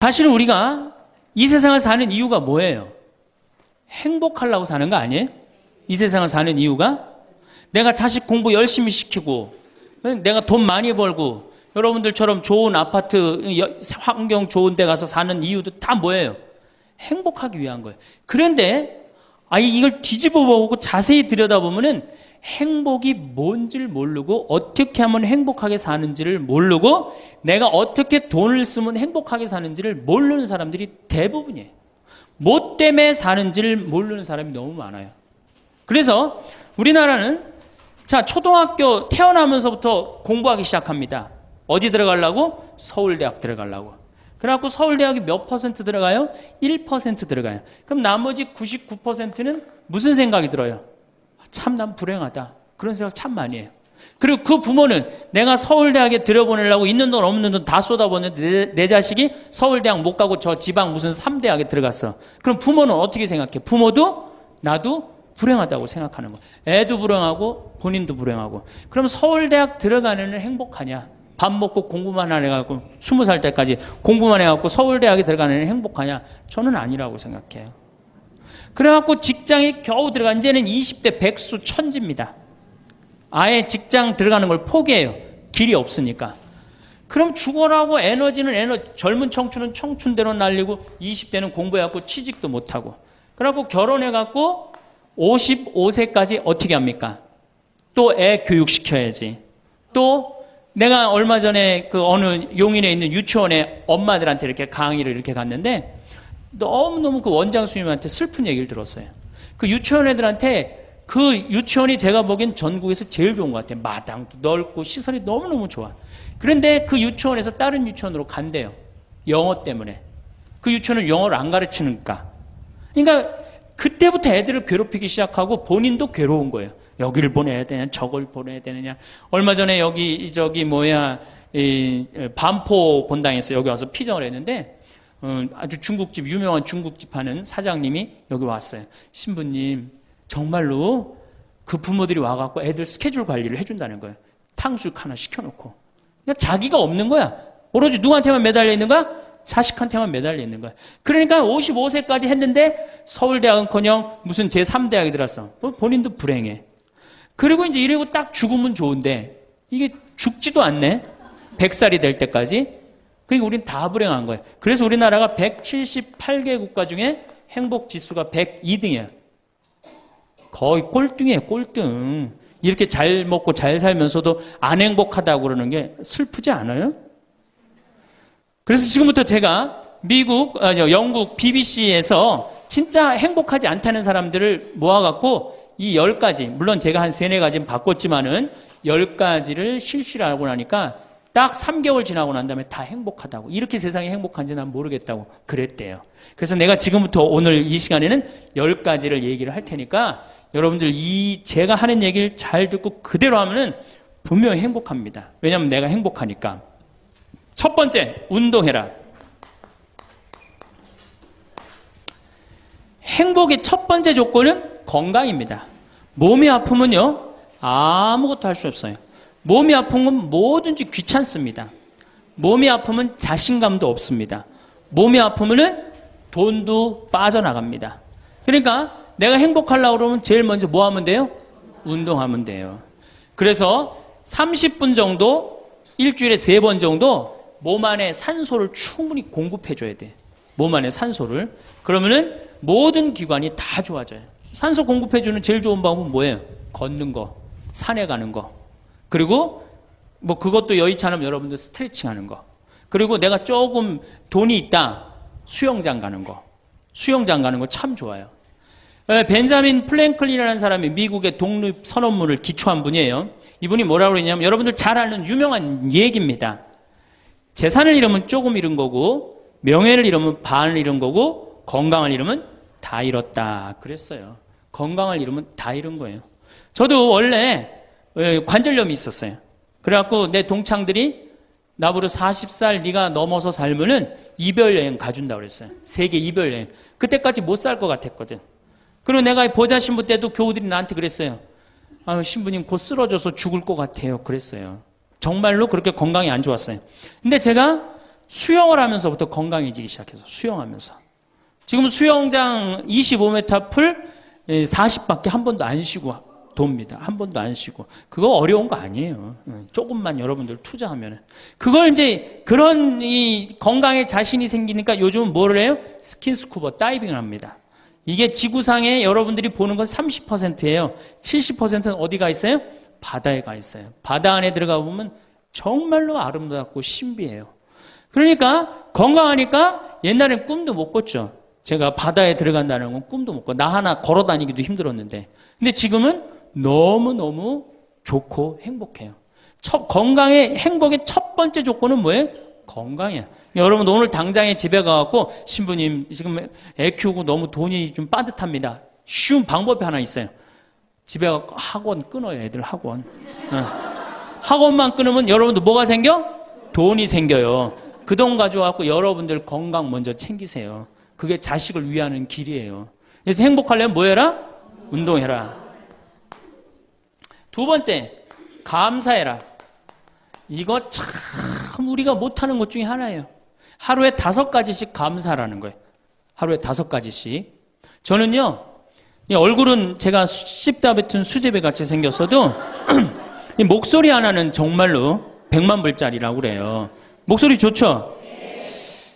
사실은 우리가 이 세상을 사는 이유가 뭐예요? 행복하려고 사는 거 아니에요? 이 세상을 사는 이유가 내가 자식 공부 열심히 시키고 내가 돈 많이 벌고 여러분들처럼 좋은 아파트 환경 좋은 데 가서 사는 이유도 다 뭐예요? 행복하기 위한 거예요. 그런데 이걸 뒤집어 보고 자세히 들여다보면은 행복이 뭔지를 모르고 어떻게 하면 행복하게 사는지를 모르고 내가 어떻게 돈을 쓰면 행복하게 사는지를 모르는 사람들이 대부분이에요. 뭐 때문에 사는지를 모르는 사람이 너무 많아요. 그래서 우리나라는 초등학교 태어나면서부터 공부하기 시작합니다. 어디 들어가려고? 서울대학 들어가려고. 그래갖고 서울대학이 몇 퍼센트 들어가요? 1% 들어가요. 그럼 나머지 99%는 무슨 생각이 들어요? 참 난 불행하다. 그런 생각 참 많이 해요. 그리고 그 부모는 내가 서울대학에 들여보내려고 있는 돈 없는 돈 다 쏟아붓는데 내 자식이 서울대학 못 가고 저 지방 무슨 3대학에 들어갔어. 그럼 부모는 어떻게 생각해? 부모도 나도 불행하다고 생각하는 거예요. 애도 불행하고 본인도 불행하고. 그럼 서울대학 들어가는 애는 행복하냐? 밥 먹고 공부만 해갖고 20살 때까지 공부만 해갖고 서울대학에 들어가는 애는 행복하냐? 저는 아니라고 생각해요. 그래갖고 직장에 겨우 들어가 이제는 20대 백수 천지입니다. 아예 직장 들어가는 걸 포기해요. 길이 없으니까. 그럼 죽어라고 에너지는 젊은 청춘은 청춘대로 날리고 20대는 공부해갖고 취직도 못하고 그래갖고 결혼해갖고 55세까지 어떻게 합니까? 또 애 교육시켜야지. 또 내가 얼마 전에 그 어느 용인에 있는 유치원에 엄마들한테 이렇게 강의를 이렇게 갔는데 너무너무 그 원장 선생님한테 슬픈 얘기를 들었어요. 그 유치원 애들한테 그 유치원이 제가 보기엔 전국에서 제일 좋은 것 같아요. 마당도 넓고 시설이 너무너무 좋아. 그런데 그 유치원에서 다른 유치원으로 간대요. 영어 때문에. 그 유치원은 영어를 안 가르치니까. 그러니까 그때부터 애들을 괴롭히기 시작하고 본인도 괴로운 거예요. 여기를 보내야 되냐, 저걸 보내야 되느냐. 얼마 전에 반포 본당에서 여기 와서 피정을 했는데 아주 중국집, 유명한 중국집 하는 사장님이 여기 왔어요. 신부님, 정말로 그 부모들이 와갖고 애들 스케줄 관리를 해준다는 거예요. 탕수육 하나 시켜놓고. 그러니까 자기가 없는 거야. 오로지 누구한테만 매달려 있는 거야? 자식한테만 매달려 있는 거야. 그러니까 55세까지 했는데 서울대학은커녕 무슨 제3대학에 들었어. 본인도 불행해. 그리고 이제 이러고 딱 죽으면 좋은데 이게 죽지도 않네. 100살이 될 때까지. 그러니까 우린 다 불행한 거예요. 그래서 우리나라가 178개 국가 중에 행복 지수가 102등이에요. 거의 꼴등이에요, 꼴등. 이렇게 잘 먹고 잘 살면서도 안 행복하다고 그러는 게 슬프지 않아요? 그래서 지금부터 제가 영국 BBC에서 진짜 행복하지 않다는 사람들을 모아갖고 이 10가지, 물론 제가 한 3, 4가지는 바꿨지만은 10가지를 실시를 하고 나니까 딱 3개월 지나고 난 다음에 다 행복하다고. 이렇게 세상이 행복한지 난 모르겠다고 그랬대요. 그래서 내가 지금부터 오늘 이 시간에는 10가지를 얘기를 할 테니까 여러분들 제가 하는 얘기를 잘 듣고 그대로 하면은 분명히 행복합니다. 왜냐하면 내가 행복하니까. 첫 번째, 운동해라. 행복의 첫 번째 조건은 건강입니다. 몸이 아프면요, 아무것도 할 수 없어요. 몸이 아픈 건 뭐든지 귀찮습니다. 몸이 아프면 자신감도 없습니다. 몸이 아프면은 돈도 빠져나갑니다. 그러니까 내가 행복하려고 그러면 제일 먼저 뭐 하면 돼요? 운동하면 돼요. 그래서 30분 정도, 일주일에 3번 정도 몸 안에 산소를 충분히 공급해줘야 돼. 몸 안에 산소를. 그러면은 모든 기관이 다 좋아져요. 산소 공급해주는 제일 좋은 방법은 뭐예요? 걷는 거, 산에 가는 거. 그리고 그것도 여의치 않으면 여러분들 스트레칭 하는 거. 그리고 내가 조금 돈이 있다. 수영장 가는 거. 수영장 가는 거 참 좋아요. 벤자민 플랭클린이라는 사람이 미국의 독립 선언문을 기초한 분이에요. 이분이 뭐라고 그러냐면 여러분들 잘 아는 유명한 얘기입니다. 재산을 잃으면 조금 잃은 거고 명예를 잃으면 반을 잃은 거고 건강을 잃으면 다 잃었다 그랬어요. 건강을 잃으면 다 잃은 거예요. 저도 원래 관절염이 있었어요. 그래갖고 내 동창들이 나보고 40살 네가 넘어서 살면은 이별여행 가준다고 그랬어요. 세계 이별여행. 그때까지 못 살 것 같았거든. 그리고 내가 보자 신부 때도 교우들이 나한테 그랬어요. 신부님 곧 쓰러져서 죽을 것 같아요. 그랬어요. 정말로 그렇게 건강이 안 좋았어요. 근데 제가 수영을 하면서부터 건강해지기 시작해서 수영하면서. 지금 수영장 25m 풀 40밖에 한 번도 안 쉬고 돕니다. 한 번도 안 쉬고. 그거 어려운 거 아니에요. 조금만 여러분들 투자하면. 그걸 이제 그런 이 건강에 자신이 생기니까 요즘은 뭐를 해요? 스킨스쿠버 다이빙을 합니다. 이게 지구상에 여러분들이 보는 건 30%예요. 70%는 어디가 있어요? 바다에 가 있어요. 바다 안에 들어가 보면 정말로 아름답고 신비해요. 그러니까 건강하니까 옛날엔 꿈도 못 꿨죠. 제가 바다에 들어간다는 건 꿈도 못 꿔. 나 하나 걸어 다니기도 힘들었는데. 근데 지금은 너무너무 좋고 행복해요. 건강의 행복의 첫 번째 조건은 뭐예요? 건강이에요. 여러분 오늘 당장에 집에 가갖고 신부님 지금 애 키우고 너무 돈이 좀 빠듯합니다. 쉬운 방법이 하나 있어요. 집에 가서 학원 끊어요. 애들 학원. 학원만 끊으면 여러분들 뭐가 생겨? 돈이 생겨요. 그 돈 가져와서 여러분들 건강 먼저 챙기세요. 그게 자식을 위하는 길이에요. 그래서 행복하려면 뭐 해라? 운동해라. 두 번째, 감사해라. 이거 참 우리가 못하는 것 중에 하나예요. 하루에 5가지씩 감사라는 거예요. 하루에 5가지씩. 저는요, 이 얼굴은 제가 씹다 뱉은 수제비 같이 생겼어도 이 목소리 하나는 정말로 100만 불짜리라고 그래요. 목소리 좋죠?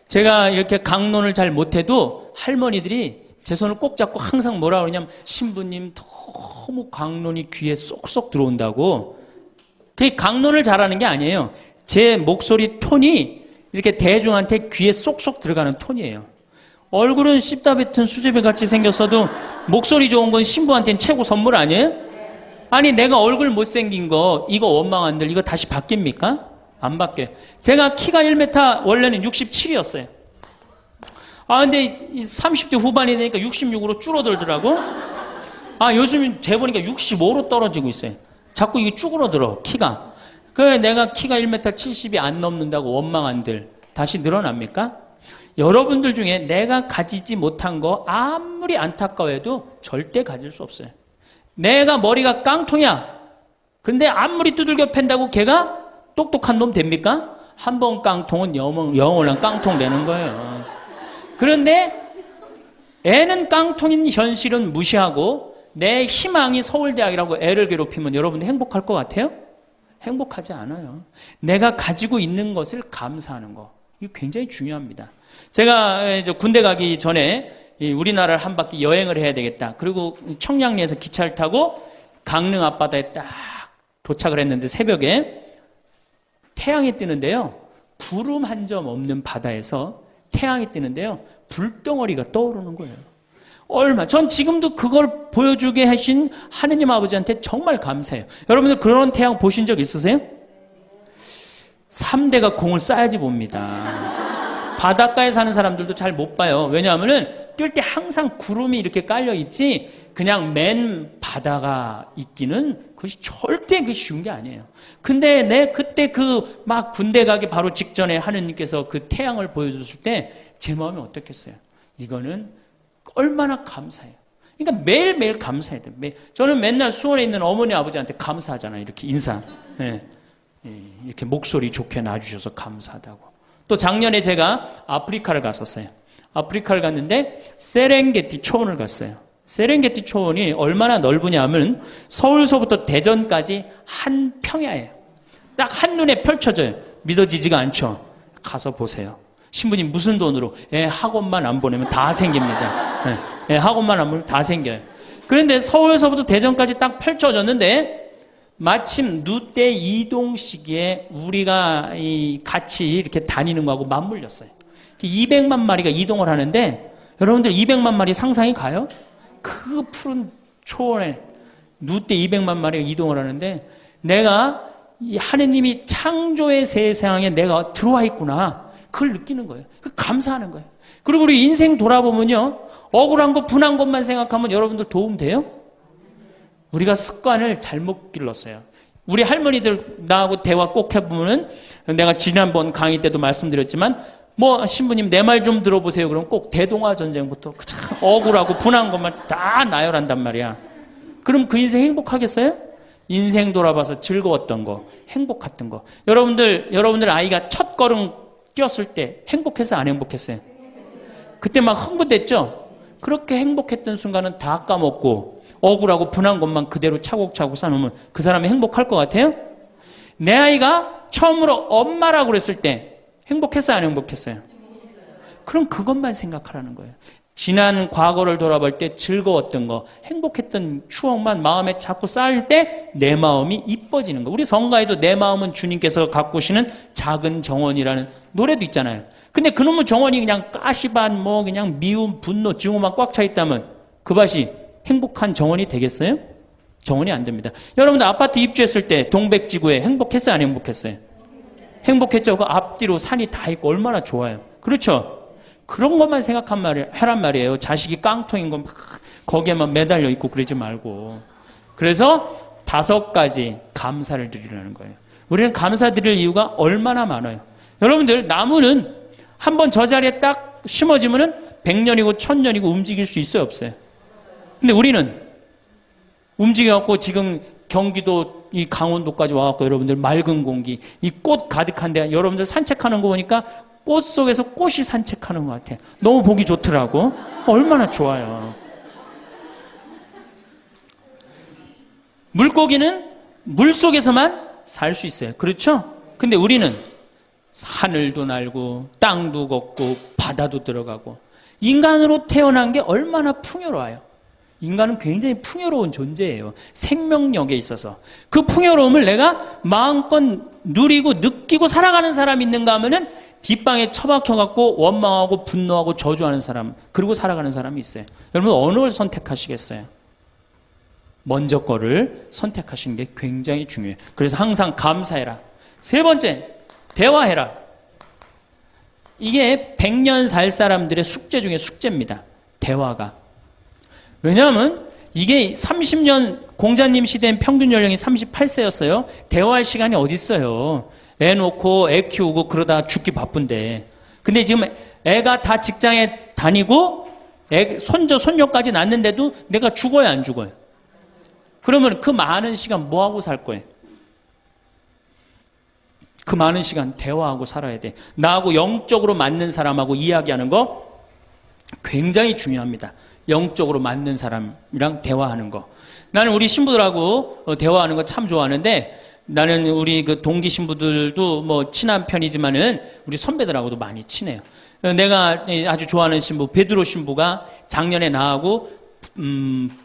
제가 이렇게 강론을 잘 못해도 할머니들이 제 손을 꼭 잡고 항상 뭐라 그러냐면 신부님 너무 강론이 귀에 쏙쏙 들어온다고. 그게 강론을 잘하는 게 아니에요. 제 목소리 톤이 이렇게 대중한테 귀에 쏙쏙 들어가는 톤이에요. 얼굴은 씹다 뱉은 수제비 같이 생겼어도 목소리 좋은 건 신부한테는 최고 선물 아니에요? 아니 내가 얼굴 못생긴 거 이거 원망한들 이거 다시 바뀝니까? 안 바뀌어요. 제가 키가 1m 원래는 67이었어요. 근데 30대 후반이 되니까 66으로 줄어들더라고. 요즘 재보니까 65로 떨어지고 있어요. 자꾸 이게 쭈그러들어 키가. 그래 내가 키가 1m 70이 안 넘는다고 원망한들 다시 늘어납니까? 여러분들 중에 내가 가지지 못한 거 아무리 안타까워해도 절대 가질 수 없어요. 내가 머리가 깡통이야. 근데 아무리 두들겨 팬다고 걔가 똑똑한 놈 됩니까? 한 번 깡통은 영원한 깡통 되는 거예요. 그런데 애는 깡통인 현실은 무시하고 내 희망이 서울대학이라고 애를 괴롭히면 여러분들 행복할 것 같아요? 행복하지 않아요. 내가 가지고 있는 것을 감사하는 거. 이거 굉장히 중요합니다. 제가 군대 가기 전에 우리나라를 한 바퀴 여행을 해야 되겠다. 그리고 청량리에서 기차를 타고 강릉 앞바다에 딱 도착을 했는데 새벽에 태양이 뜨는데요. 구름 한 점 없는 바다에서 태양이 뜨는데요. 불덩어리가 떠오르는 거예요. 전 지금도 그걸 보여주게 하신 하느님 아버지한테 정말 감사해요. 여러분들 그런 태양 보신 적 있으세요? 3대가 공을 쌓아야지 봅니다. 바닷가에 사는 사람들도 잘 못 봐요. 왜냐하면은 뜰 때 항상 구름이 이렇게 깔려 있지 그냥 맨 바다가 있기는 그것이 절대 쉬운 게 아니에요. 근데 그때 막 군대 가기 바로 직전에 하느님께서 그 태양을 보여주실 때 제 마음이 어떻겠어요? 이거는 얼마나 감사해요. 그러니까 매일매일 감사해야 돼요. 저는 맨날 수원에 있는 어머니 아버지한테 감사하잖아요. 이렇게 인사. 이렇게 목소리 좋게 놔주셔서 감사하다고. 또 작년에 제가 아프리카를 갔었어요. 아프리카를 갔는데 세렝게티 초원을 갔어요. 세렝게티 초원이 얼마나 넓으냐면 서울서부터 대전까지 한 평야예요. 딱 한눈에 펼쳐져요. 믿어지지가 않죠. 가서 보세요. 신부님 무슨 돈으로? 학원만 안 보내면 다 생깁니다. 학원만 안 보내면 다 생겨요. 그런데 서울서부터 대전까지 딱 펼쳐졌는데 마침 누때 이동 시기에 우리가 같이 이렇게 다니는 거하고 맞물렸어요. 200만 마리가 이동을 하는데 여러분들 200만 마리 상상이 가요? 그 푸른 초원에 누때 200만 마리가 이동을 하는데 내가 이 하느님이 창조의 세상에 내가 들어와 있구나. 그걸 느끼는 거예요. 감사하는 거예요. 그리고 우리 인생 돌아보면요. 억울한 거, 분한 것만 생각하면 여러분들 도움 돼요? 우리가 습관을 잘못 길렀어요. 우리 할머니들 나하고 대화 꼭 해보면은 내가 지난번 강의 때도 말씀드렸지만 신부님 내 말 좀 들어보세요. 그럼 꼭 대동아 전쟁부터 참 억울하고 분한 것만 다 나열한단 말이야. 그럼 그 인생 행복하겠어요? 인생 돌아봐서 즐거웠던 거, 행복했던 거. 여러분들 아이가 첫 걸음 뛰었을 때 행복했어요, 안 행복했어요? 그때 막 흥분됐죠? 그렇게 행복했던 순간은 다 까먹고 억울하고 분한 것만 그대로 차곡차곡 쌓아놓으면 그 사람이 행복할 것 같아요? 내 아이가 처음으로 엄마라고 그랬을 때 행복했어요, 안 행복했어요? 그럼 그것만 생각하라는 거예요. 지난 과거를 돌아볼 때 즐거웠던 거, 행복했던 추억만 마음에 자꾸 쌓일 때 내 마음이 이뻐지는 거. 우리 성가에도 내 마음은 주님께서 가꾸시는 작은 정원이라는 노래도 있잖아요. 근데 그놈의 정원이 그냥 가시밭, 뭐 그냥 미움, 분노, 증오만 꽉 차 있다면 그 밭이 행복한 정원이 되겠어요? 정원이 안 됩니다. 여러분들 아파트 입주했을 때 동백지구에 행복했어요, 안 행복했어요? 행복했죠. 그 앞뒤로 산이 다 있고 얼마나 좋아요. 그렇죠? 그런 것만 하란 말이에요. 자식이 깡통인 거 막 거기에만 매달려 있고 그러지 말고. 그래서 5가지 감사를 드리라는 거예요. 우리는 감사드릴 이유가 얼마나 많아요. 여러분들 나무는 한번 저 자리에 딱 심어지면은 100년이고 1000년이고 움직일 수 있어요, 없어요? 근데 우리는 움직여갖고 지금 경기도 이 강원도까지 와갖고 여러분들 맑은 공기, 이 꽃 가득한데 여러분들 산책하는 거 보니까 꽃 속에서 꽃이 산책하는 것 같아요. 너무 보기 좋더라고. 얼마나 좋아요. 물고기는 물 속에서만 살 수 있어요. 그렇죠? 근데 우리는 하늘도 날고 땅도 걷고 바다도 들어가고 인간으로 태어난 게 얼마나 풍요로워요. 인간은 굉장히 풍요로운 존재예요. 생명력에 있어서. 그 풍요로움을 내가 마음껏 누리고 느끼고 살아가는 사람이 있는가 하면은 뒷방에 처박혀갖고 원망하고 분노하고 저주하는 사람, 그리고 살아가는 사람이 있어요. 여러분 어느 걸 선택하시겠어요? 먼저 거를 선택하시는 게 굉장히 중요해요. 그래서 항상 감사해라. 3번째, 대화해라. 이게 100년 살 사람들의 숙제 중에 숙제입니다. 대화가. 왜냐하면 이게 30년 공자님 시대엔 평균 연령이 38세였어요. 대화할 시간이 어디 있어요. 애 놓고 애 키우고 그러다 죽기 바쁜데. 근데 지금 애가 다 직장에 다니고 애 손자 손녀까지 낳는데도 내가 죽어야 안 죽어요? 그러면 그 많은 시간 뭐 하고 살 거예요? 그 많은 시간 대화하고 살아야 돼. 나하고 영적으로 맞는 사람하고 이야기하는 거 굉장히 중요합니다. 영적으로 맞는 사람이랑 대화하는 거. 나는 우리 신부들하고 대화하는 거 참 좋아하는데, 나는 우리 그 동기 신부들도 뭐 친한 편이지만은 우리 선배들하고도 많이 친해요. 내가 아주 좋아하는 신부 베드로 신부가 작년에 나하고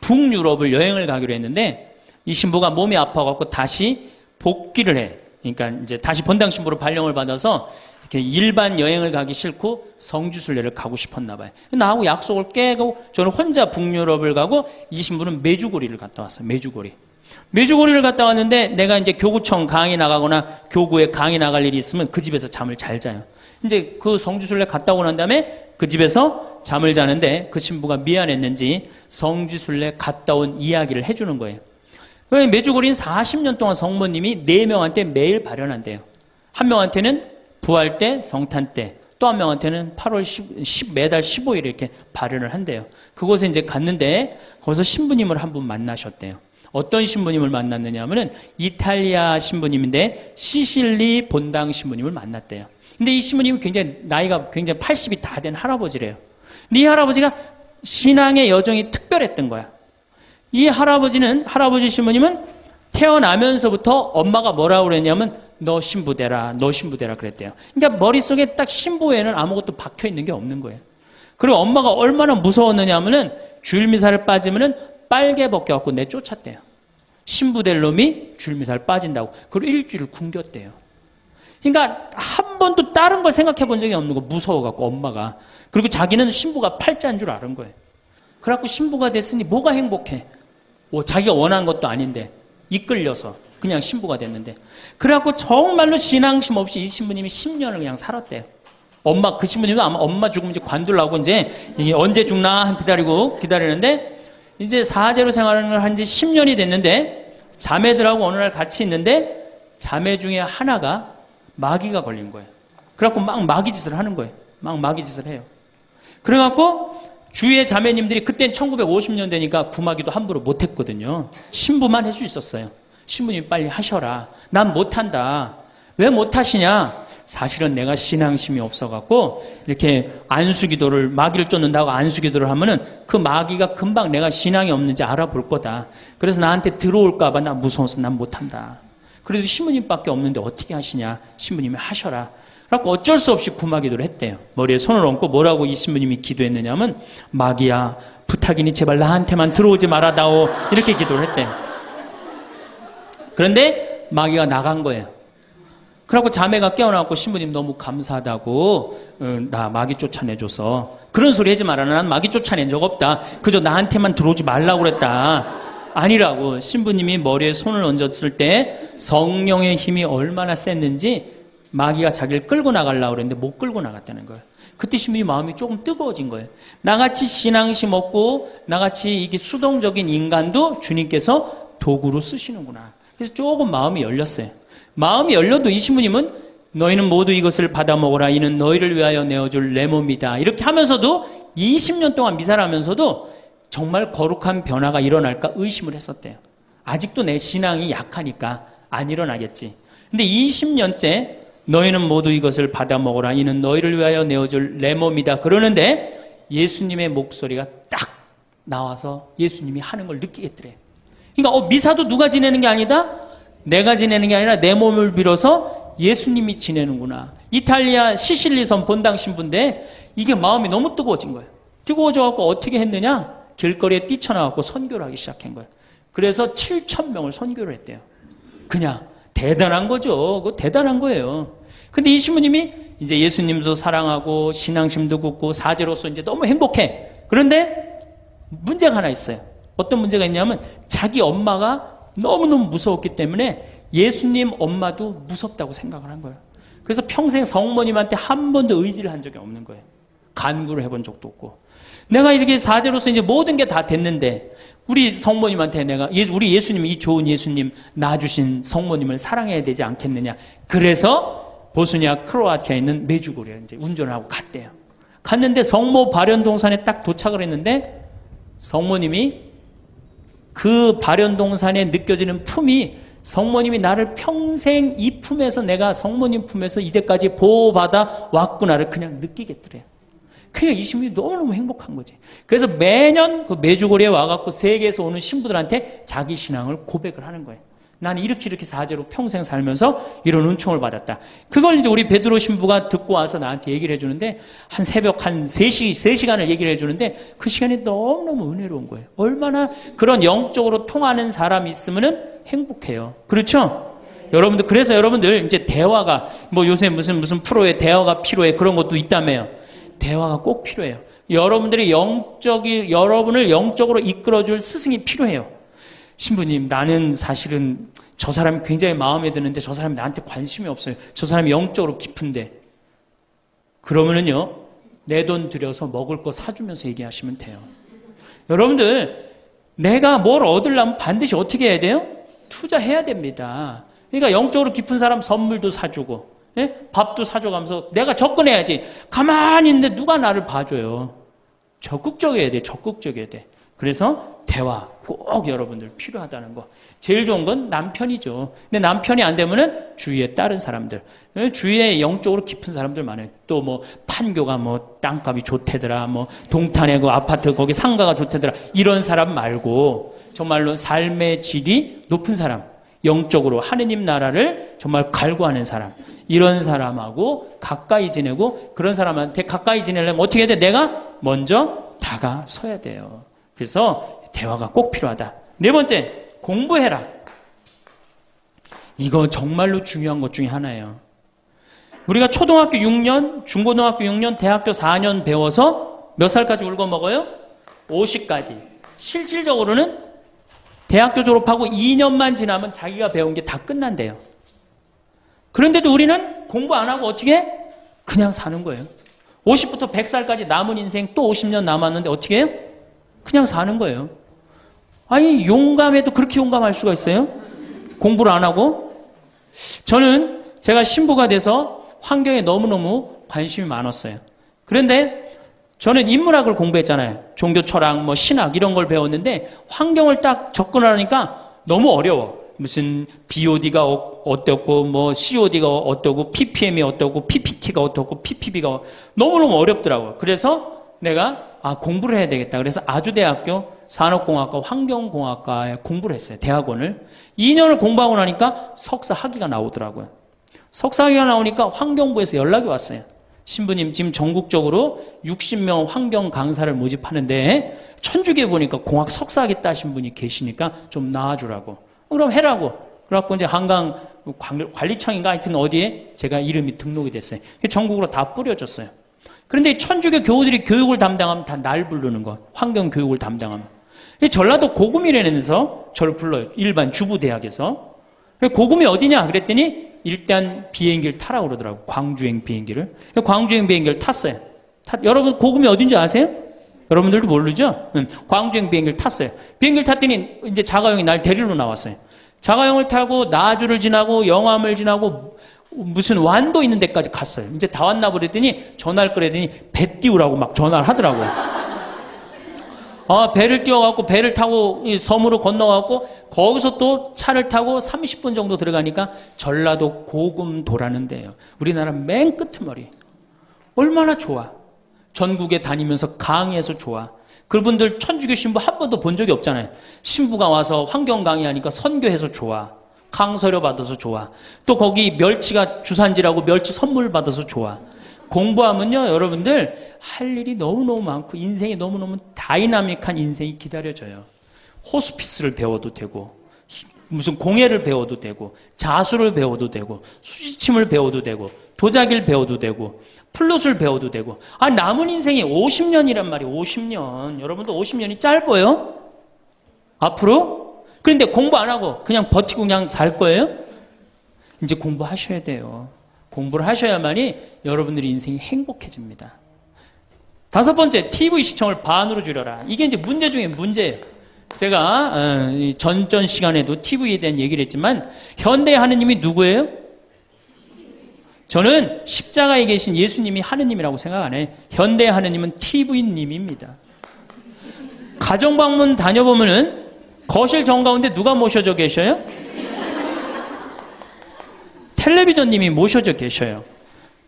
북유럽을 여행을 가기로 했는데, 이 신부가 몸이 아파갖고 다시 복귀를 해. 그러니까 이제 다시 본당 신부로 발령을 받아서 이렇게 일반 여행을 가기 싫고 성지순례를 가고 싶었나 봐요. 나하고 약속을 깨고 저는 혼자 북유럽을 가고, 이 신부는 메주고리를 갔다 왔어요. 메주고리를 갔다 왔는데, 내가 이제 교구청 강의 나가거나 교구에 강의 나갈 일이 있으면 그 집에서 잠을 잘 자요. 이제 그 성지순례 갔다 오고 난 다음에 그 집에서 잠을 자는데, 그 신부가 미안했는지 성지순례 갔다 온 이야기를 해주는 거예요. 메주고리는 40년 동안 성모님이 4명한테 매일 발현한대요. 한 명한테는 부활 때, 성탄 때, 또 한 명한테는 8월 10, 매달 15일에 이렇게 발현을 한대요. 그곳에 이제 갔는데, 거기서 신부님을 한 분 만나셨대요. 어떤 신부님을 만났느냐 하면은 이탈리아 신부님인데 시실리 본당 신부님을 만났대요. 근데 이 신부님이 나이가 굉장히 80이 다 된 할아버지래요. 근데 이 할아버지가 신앙의 여정이 특별했던 거야. 이 할아버지 신부님은 태어나면서부터 엄마가 뭐라고 그랬냐면 너 신부 되라 그랬대요. 그러니까 머릿속에 딱 신부에는 아무것도 박혀 있는 게 없는 거예요. 그리고 엄마가 얼마나 무서웠느냐 하면은 주일미사를 빠지면은 빨개 벗겨갖고 내쫓았대요. 신부 될 놈이 주일미사를 빠진다고. 그리고 일주일 굶겼대요. 그러니까 한 번도 다른 걸 생각해 본 적이 없는 거, 무서워갖고 엄마가. 그리고 자기는 신부가 팔자인 줄 아는 거예요. 그래갖고 신부가 됐으니 뭐가 행복해? 자기가 원한 것도 아닌데 이끌려서 그냥 신부가 됐는데, 그래갖고 정말로 신앙심 없이 이 신부님이 10년을 그냥 살았대요. 그 신부님도 아마 엄마 죽으면 이제 관둘라고 이제 이게 언제 죽나 기다리는데, 이제 사제로 생활을 한 지 10년이 됐는데 자매들하고 어느 날 같이 있는데 자매 중에 하나가 마귀가 걸린 거예요. 그래갖고 막 마귀짓을 하는 거예요. 막 마귀짓을 해요. 그래갖고 주위의 자매님들이, 그땐 1950년 되니까 구마기도 함부로 못했거든요. 신부만 할 수 있었어요. 신부님 빨리 하셔라. 난 못한다. 왜 못하시냐? 사실은 내가 신앙심이 없어갖고 이렇게 안수기도를 마귀를 쫓는다고 안수기도를 하면은 그 마귀가 금방 내가 신앙이 없는지 알아볼 거다. 그래서 나한테 들어올까봐 나 무서워서 난 못한다. 그래도 신부님밖에 없는데 어떻게 하시냐. 신부님이 하셔라. 그래갖고 어쩔 수 없이 구마기도를 했대요. 머리에 손을 얹고 뭐라고 이 신부님이 기도했느냐면 마귀야 부탁이니 제발 나한테만 들어오지 말아다오. 이렇게 기도를 했대요. 그런데 마귀가 나간 거예요. 그래갖고 자매가 깨어나고 신부님 너무 감사하다고 나 마귀 쫓아내줘서 그런 소리 하지 마라. 난 마귀 쫓아낸 적 없다. 그저 나한테만 들어오지 말라고 그랬다. 아니라고. 신부님이 머리에 손을 얹었을 때 성령의 힘이 얼마나 셌는지 마귀가 자기를 끌고 나가려고 그랬는데 못 끌고 나갔다는 거예요. 그때 신부님 마음이 조금 뜨거워진 거예요. 나같이 신앙심 없고 나같이 이게 수동적인 인간도 주님께서 도구로 쓰시는구나. 그래서 조금 마음이 열렸어요. 마음이 열려도 이 신부님은 너희는 모두 이것을 받아 먹어라. 이는 너희를 위하여 내어줄 내 몸이다. 이렇게 하면서도 20년 동안 미사를 하면서도 정말 거룩한 변화가 일어날까 의심을 했었대요. 아직도 내 신앙이 약하니까 안 일어나겠지. 근데 20년째 너희는 모두 이것을 받아 먹어라. 이는 너희를 위하여 내어줄 내 몸이다. 그러는데 예수님의 목소리가 딱 나와서 예수님이 하는 걸 느끼겠더래요. 그러니까 미사도 누가 지내는 게 아니다? 내가 지내는 게 아니라 내 몸을 빌어서 예수님이 지내는구나. 이탈리아 시실리섬 본당 신부인데 이게 마음이 너무 뜨거워진 거예요. 뜨거워져갖고 어떻게 했느냐? 길거리에 뛰쳐나갖고 선교를 하기 시작한 거예요. 그래서 7,000명을 선교를 했대요. 그냥 대단한 거죠. 그거 대단한 거예요. 근데 이 신부님이 이제 예수님도 사랑하고 신앙심도 굳고 사제로서 이제 너무 행복해. 그런데 문제가 하나 있어요. 어떤 문제가 있냐면 자기 엄마가 너무너무 무서웠기 때문에 예수님 엄마도 무섭다고 생각을 한 거예요. 그래서 평생 성모님한테 한 번도 의지를 한 적이 없는 거예요. 간구를 해본 적도 없고. 내가 이렇게 사제로서 이제 모든 게 다 됐는데 우리 성모님한테 내가 우리 예수님, 이 좋은 예수님 낳아주신 성모님을 사랑해야 되지 않겠느냐. 그래서 보스니아 크로아티아에 있는 메주고리에 이제 운전을 하고 갔대요. 갔는데 성모 발현동산에 딱 도착을 했는데 성모님이 그 발현동산에 느껴지는 품이 성모님이 나를 평생 이 품에서 내가 성모님 품에서 이제까지 보호받아 왔구나를 그냥 느끼겠더래요. 그러니까 이 신부님이 너무너무 행복한 거지. 그래서 매년 그 메주고리에 와갖고 세계에서 오는 신부들한테 자기 신앙을 고백을 하는 거예요. 나는 이렇게 사제로 평생 살면서 이런 은총을 받았다. 그걸 이제 우리 베드로 신부가 듣고 와서 나한테 얘기를 해주는데 한 새벽 한 3시간을 얘기를 해주는데 그 시간이 너무너무 은혜로운 거예요. 얼마나 그런 영적으로 통하는 사람이 있으면은 행복해요. 그렇죠? 여러분들, 그래서 여러분들 이제 대화가 뭐 요새 무슨 프로에 대화가 필요해 그런 것도 있다며요. 대화가 꼭 필요해요. 여러분들이 여러분을 영적으로 이끌어줄 스승이 필요해요. 신부님, 나는 사실은 저 사람이 굉장히 마음에 드는데 저 사람이 나한테 관심이 없어요. 저 사람이 영적으로 깊은데. 그러면은요, 내 돈 들여서 먹을 거 사주면서 얘기하시면 돼요. 여러분들, 내가 뭘 얻으려면 반드시 어떻게 해야 돼요? 투자해야 됩니다. 그러니까 영적으로 깊은 사람 선물도 사주고, 예? 밥도 사줘가면서 내가 접근해야지. 가만히 있는데 누가 나를 봐줘요. 적극적이어야 돼. 적극적이어야 돼. 그래서 대화 꼭 여러분들 필요하다는 거. 제일 좋은 건 남편이죠. 근데 남편이 안 되면은 주위에 다른 사람들, 주위에 영적으로 깊은 사람들 많아요. 또 뭐 판교가 뭐 땅값이 좋대더라, 뭐 동탄에 그 아파트 거기 상가가 좋대더라. 이런 사람 말고 정말로 삶의 질이 높은 사람, 영적으로 하느님 나라를 정말 갈구하는 사람, 이런 사람하고 가까이 지내고, 그런 사람한테 가까이 지내려면 어떻게 해야 돼? 내가 먼저 다가서야 돼요. 그래서 대화가 꼭 필요하다. 네 번째, 공부해라. 이거 정말로 중요한 것 중에 하나예요. 우리가 초등학교 6년, 중고등학교 6년, 대학교 4년 배워서 몇 살까지 울고 먹어요? 50까지. 실질적으로는 대학교 졸업하고 2년만 지나면 자기가 배운 게 다 끝난대요. 그런데도 우리는 공부 안 하고 어떻게 해? 그냥 사는 거예요. 50부터 100살까지 남은 인생 또 50년 남았는데 어떻게 해요? 그냥 사는 거예요. 아니, 용감해도 그렇게 용감할 수가 있어요? 공부를 안 하고? 저는 제가 신부가 돼서 환경에 너무너무 관심이 많았어요. 그런데 저는 인문학을 공부했잖아요. 종교 철학, 뭐 신학 이런 걸 배웠는데 환경을 딱 접근하니까 너무 어려워. 무슨 BOD가 어떻고 뭐 COD가 어떻고 PPM이 어떻고 PPT가 어떻고 PPB가 너무너무 어렵더라고요. 그래서 내가 공부를 해야 되겠다. 그래서 아주대학교 산업공학과 환경공학과에 공부를 했어요. 대학원을. 2년을 공부하고 나니까 석사 학위가 나오더라고요. 석사 학위가 나오니까 환경부에서 연락이 왔어요. 신부님 지금 전국적으로 60명 환경 강사를 모집하는데 천주교에 보니까 공학 석사 학위 따신 분이 계시니까 좀 나와주라고. 그럼 해라고. 그래갖고 이제 한강관리청인가 하여튼 어디에 제가 이름이 등록이 됐어요. 전국으로 다 뿌려졌어요. 그런데 천주교 교우들이 교육을 담당하면 다 날 부르는 거. 환경 교육을 담당하면. 전라도 고금이라면서 저를 불러요. 일반 주부대학에서. 고금이 어디냐 그랬더니 일단 비행기를 타라고 그러더라고. 광주행 비행기를. 광주행 비행기를 탔어요. 여러분 고금이 어딘지 아세요? 여러분들도 모르죠? 광주행 비행기를 탔어요. 비행기를 탔더니 이제 자가용이 날 데리러 나왔어요. 자가용을 타고 나주를 지나고 영암을 지나고 무슨 완도 있는 데까지 갔어요. 이제 다 왔나 보랬더니 전화를 그랬더니 배 띄우라고 막 전화를 하더라고요. 배를 띄워갖고 배를 타고 섬으로 건너갖고 거기서 또 차를 타고 30분 정도 들어가니까 전라도 고금도라는 데예요. 우리나라 맨 끄트머리. 얼마나 좋아. 전국에 다니면서 강의해서 좋아. 그분들 천주교 신부 한 번도 본 적이 없잖아요. 신부가 와서 환경 강의하니까 선교해서 좋아. 강서료 받아서 좋아. 또 거기 멸치가 주산지라고 멸치 선물 받아서 좋아. 공부하면요, 여러분들 할 일이 너무너무 많고 인생이 너무너무 다이나믹한 인생이 기다려져요. 호스피스를 배워도 되고 무슨 공예를 배워도 되고 자수를 배워도 되고 수지침을 배워도 되고 도자기를 배워도 되고 플룻을 배워도 되고 남은 인생이 50년이란 말이에요. 50년. 여러분도 50년이 짧아요? 앞으로? 그런데 공부 안 하고 그냥 버티고 그냥 살 거예요? 이제 공부하셔야 돼요. 공부를 하셔야만이 여러분들의 인생이 행복해집니다. 5번째, TV 시청을 반으로 줄여라. 이게 이제 문제 중에 문제예요. 제가 전전 시간에도 TV에 대한 얘기를 했지만 현대의 하느님이 누구예요? 저는 십자가에 계신 예수님이 하느님이라고 생각 안 해요. 현대의 하느님은 TV님입니다. 가정방문 다녀보면은 거실 정가운데 누가 모셔져 계셔요? 텔레비전님이 모셔져 계셔요.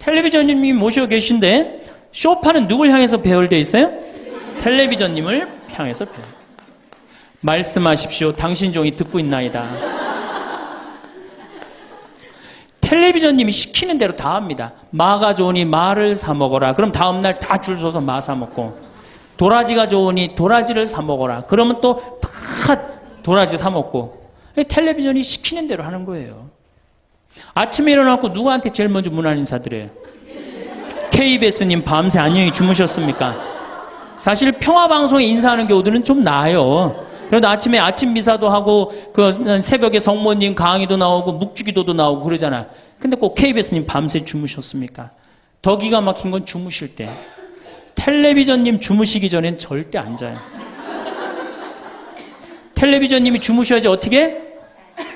텔레비전님이 모셔 계신데 소파는 누굴 향해서 배열되어 있어요? 텔레비전님을 향해서 배열. 말씀하십시오. 당신 종이 듣고 있나이다. 텔레비전님이 시키는 대로 다 합니다. 마가 좋으니 마를 사 먹어라. 그럼 다음날 다 줄 서서 마 사 먹고, 도라지가 좋으니 도라지를 사 먹어라. 그러면 또 다 도라지 사 먹고. 텔레비전이 시키는 대로 하는 거예요. 아침에 일어나고 누구한테 제일 먼저 문안 인사드려요? KBS님 밤새 안녕히 주무셨습니까? 사실 평화방송에 인사하는 경우들은 좀 나아요. 그래도 아침에 아침 미사도 하고 그 새벽에 성모님 강의도 나오고 묵주기도도 나오고 그러잖아. 근데 꼭 KBS님 밤새 주무셨습니까? 더 기가 막힌 건 주무실 때. 텔레비전님 주무시기 전엔 절대 안 자요. 텔레비전님이 주무셔야지 어떻게?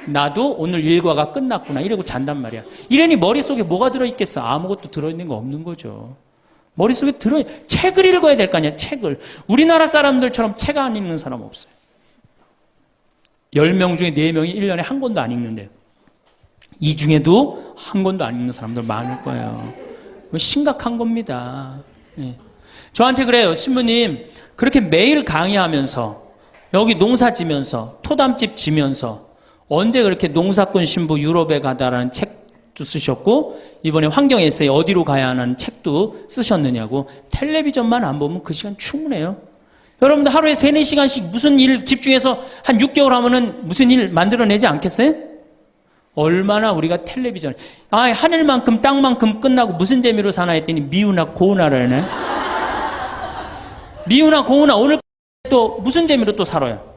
나도 오늘 일과가 끝났구나 이러고 잔단 말이야. 이러니 머릿속에 뭐가 들어있겠어? 아무것도 들어있는 거 없는 거죠. 머릿속에 책을 읽어야 될 거 아니야. 책을. 우리나라 사람들처럼 책 안 읽는 사람 없어요. 10명 중에 4명이 1년에 한 권도 안 읽는데요. 이 중에도 한 권도 안 읽는 사람들 많을 거예요. 심각한 겁니다. 예. 저한테 그래요. 신부님 그렇게 매일 강의하면서 여기 농사 지면서 토담집 지면서 언제 그렇게 농사꾼 신부 유럽에 가다라는 책도 쓰셨고 이번에 환경 에세이 어디로 가야 하는 책도 쓰셨느냐고. 텔레비전만 안 보면 그 시간 충분해요. 여러분들 하루에 3, 4시간씩 무슨 일 집중해서 한 6개월 하면은 무슨 일 만들어내지 않겠어요? 얼마나 우리가 텔레비전 하늘만큼 땅만큼 끝나고 무슨 재미로 사나 했더니 미우나 고우나라네. 미우나 고우나 오늘 또 무슨 재미로 또 살아요?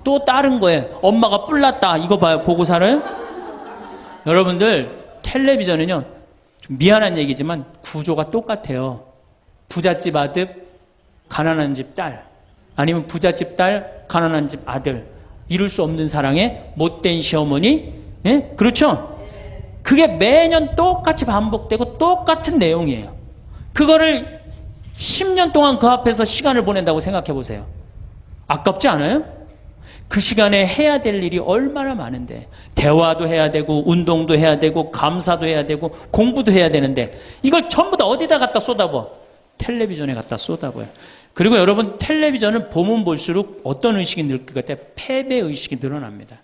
또 다른 거예요. 엄마가 뿔났다 이거 봐요. 보고 살아요? 여러분들 텔레비전은요 좀 미안한 얘기지만 구조가 똑같아요. 부잣집 아들 가난한 집 딸, 아니면 부잣집 딸 가난한 집 아들, 이룰 수 없는 사랑에 못된 시어머니. 예? 그렇죠? 그게 매년 똑같이 반복되고 똑같은 내용이에요. 그거를 10년 동안 그 앞에서 시간을 보낸다고 생각해 보세요. 아깝지 않아요? 그 시간에 해야 될 일이 얼마나 많은데, 대화도 해야 되고 운동도 해야 되고 감사도 해야 되고 공부도 해야 되는데, 이걸 전부 다 어디다 갖다 쏟아부어? 텔레비전에 갖다 쏟아부어요. 그리고 여러분, 텔레비전을 보면 볼수록 어떤 의식이 늘 것 같아요? 패배의식이 늘어납니다.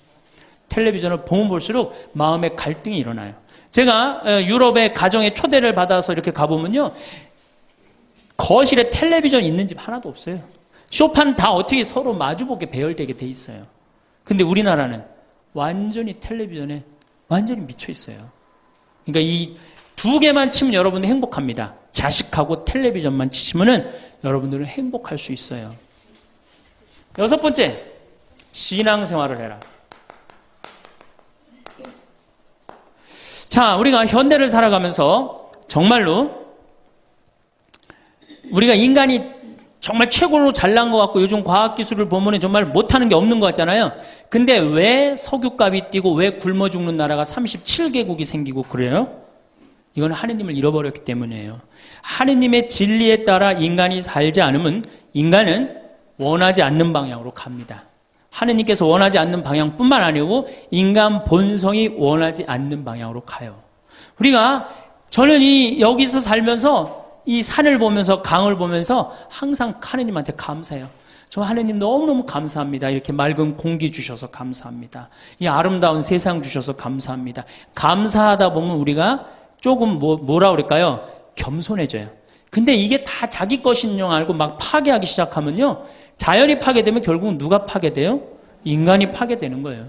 텔레비전을 보면 볼수록 마음의 갈등이 일어나요. 제가 유럽의 가정에 초대를 받아서 이렇게 가보면요, 거실에 텔레비전 있는 집 하나도 없어요. 쇼파는 다 어떻게 서로 마주보게 배열되게 돼 있어요. 근데 우리나라는 완전히 텔레비전에 완전히 미쳐 있어요. 그러니까 이 두 개만 치면 여러분들 행복합니다. 자식하고 텔레비전만 치시면은 여러분들은 행복할 수 있어요. 여섯 번째, 신앙생활을 해라. 자, 우리가 현대를 살아가면서 정말로 우리가 인간이 정말 최고로 잘난 것 같고 요즘 과학기술을 보면 정말 못하는 게 없는 것 같잖아요. 근데 왜 석유값이 뛰고 왜 굶어 죽는 나라가 37개국이 생기고 그래요? 이건 하느님을 잃어버렸기 때문이에요. 하느님의 진리에 따라 인간이 살지 않으면 인간은 원하지 않는 방향으로 갑니다. 하느님께서 원하지 않는 방향뿐만 아니고 인간 본성이 원하지 않는 방향으로 가요. 우리가 저는 여기서 살면서 이 산을 보면서 강을 보면서 항상 하느님한테 감사해요. 저 하느님 너무너무 감사합니다. 이렇게 맑은 공기 주셔서 감사합니다. 이 아름다운 세상 주셔서 감사합니다. 감사하다 보면 우리가 조금 뭐라 그럴까요? 겸손해져요. 근데 이게 다 자기 것인 줄 알고 막 파괴하기 시작하면요, 자연이 파괴되면 결국은 누가 파괴돼요? 인간이 파괴되는 거예요.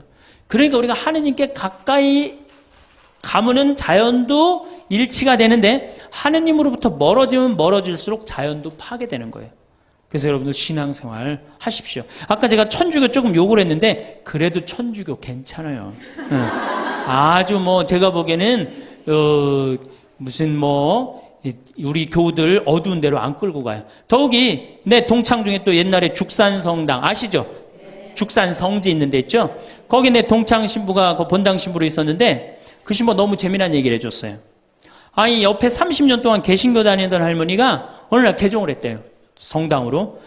그러니까 우리가 하느님께 가까이 가면은 자연도 일치가 되는데 하느님으로부터 멀어지면 멀어질수록 자연도 파괴되는 거예요. 그래서 여러분들 신앙생활 하십시오. 아까 제가 천주교 조금 욕을 했는데 그래도 천주교 괜찮아요. 아주 제가 보기에는 무슨 우리 교우들 어두운 데로 안 끌고 가요. 더욱이 내 동창 중에 또 옛날에 죽산성당 아시죠? 죽산 성지 있는 데 있죠? 거기 내 동창 신부가 그 본당 신부로 있었는데 그 신부가 너무 재미난 얘기를 해줬어요. 아니 옆에 30년 동안 개신교 다니던 할머니가 어느 날 개종을 했대요. 성당으로.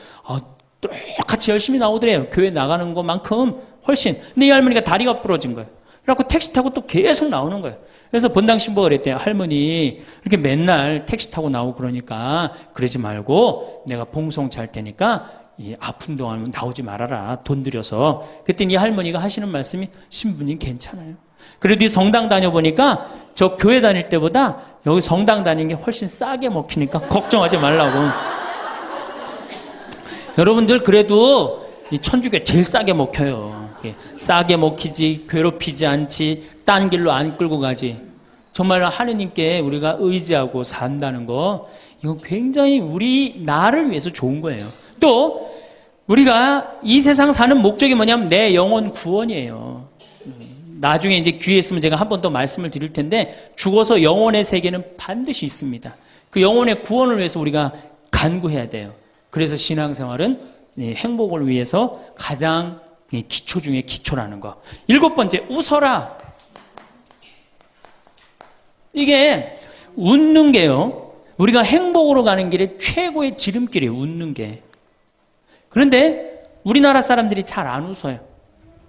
똑같이 열심히 나오더래요. 교회 나가는 것만큼 훨씬. 근데 이 할머니가 다리가 부러진 거예요. 그래갖고 택시 타고 또 계속 나오는 거예요. 그래서 본당 신부가 그랬대요. 할머니 이렇게 맨날 택시 타고 나오고 그러니까 그러지 말고 내가 봉송 잘 테니까 이 아픈 동안은 나오지 말아라. 돈 들여서. 그랬더니 이 할머니가 하시는 말씀이 신부님 괜찮아요. 그래도 이 성당 다녀보니까 저 교회 다닐 때보다 여기 성당 다니는 게 훨씬 싸게 먹히니까 걱정하지 말라고. 여러분들 그래도 이 천주교 제일 싸게 먹혀요. 싸게 먹히지, 괴롭히지 않지, 딴 길로 안 끌고 가지. 정말 하느님께 우리가 의지하고 산다는 거, 이건 굉장히 나를 위해서 좋은 거예요. 또 우리가 이 세상 사는 목적이 뭐냐면 내 영혼 구원이에요. 나중에 이제 기회 있으면 제가 한 번 더 말씀을 드릴 텐데 죽어서 영혼의 세계는 반드시 있습니다. 그 영혼의 구원을 위해서 우리가 간구해야 돼요. 그래서 신앙생활은 행복을 위해서 가장 기초 중에 기초라는 거. 일곱 번째, 웃어라. 이게 웃는 게요, 우리가 행복으로 가는 길에 최고의 지름길이에요. 웃는 게. 그런데 우리나라 사람들이 잘 안 웃어요.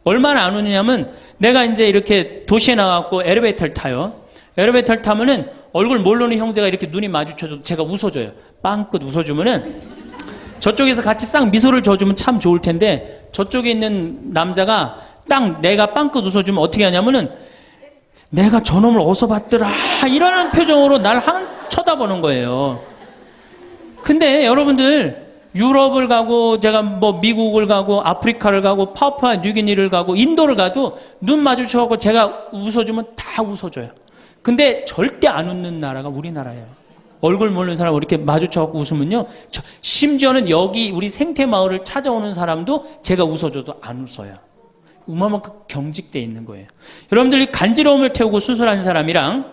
얼마나 안 웃느냐면 내가 이제 이렇게 도시에 나가고 엘리베이터를 타요. 엘리베이터를 타면은 얼굴 모르는 형제가 이렇게 눈이 마주쳐도 제가 웃어줘요. 빵긋 웃어주면은 저쪽에서 같이 싹 미소를 줘주면 참 좋을 텐데 저쪽에 있는 남자가 딱 내가 빵긋 웃어주면 어떻게 하냐면은 내가 저놈을 어디서 봤더라 이러는 표정으로 날 쳐다보는 거예요. 근데 여러분들 유럽을 가고 제가 미국을 가고 아프리카를 가고 파푸아 뉴기니를 가고 인도를 가도 눈 마주쳐갖고 제가 웃어주면 다 웃어줘요. 근데 절대 안 웃는 나라가 우리나라예요. 얼굴 모르는 사람 이렇게 마주쳐갖고 웃으면요, 심지어는 여기 우리 생태마을을 찾아오는 사람도 제가 웃어줘도 안 웃어요. 그만큼 경직되어 있는 거예요. 여러분들이 간지러움을 태우고 수술한 사람이랑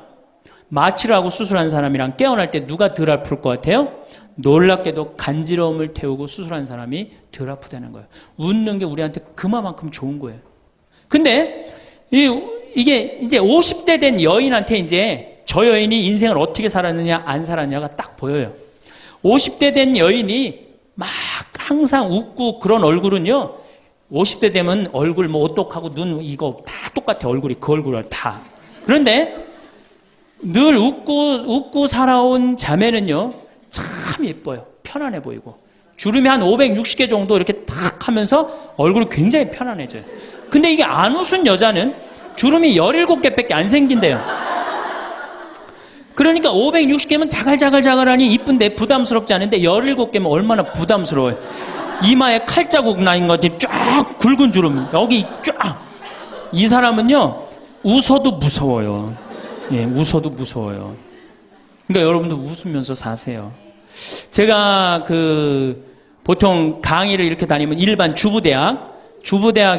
마취를 하고 수술한 사람이랑 깨어날 때 누가 덜 아플 것 같아요? 놀랍게도 간지러움을 태우고 수술한 사람이 덜 아프다는 거예요. 웃는 게 우리한테 그만큼 좋은 거예요. 근데 이게 이제 50대 된 여인한테 이제 저 여인이 인생을 어떻게 살았느냐 안 살았느냐가 딱 보여요. 50대 된 여인이 막 항상 웃고 그런 얼굴은요, 50대 되면 얼굴 뭐 오똑하고 눈 이거 다 똑같아. 얼굴이 그 얼굴을 다. 그런데 늘 웃고 살아온 자매는요, 참 예뻐요. 편안해 보이고. 주름이 한 560개 정도 이렇게 탁 하면서 얼굴이 굉장히 편안해져요. 근데 이게 안 웃은 여자는 주름이 17개밖에 안 생긴대요. 그러니까 560개면 자갈자갈자갈하니 이쁜데 부담스럽지 않은데 17개면 얼마나 부담스러워요. 이마에 칼자국 나인 거지. 쫙 굵은 주름. 여기 쫙. 이 사람은요, 웃어도 무서워요. 예, 웃어도 무서워요. 그러니까 여러분도 웃으면서 사세요. 제가 보통 강의를 이렇게 다니면 일반 주부대학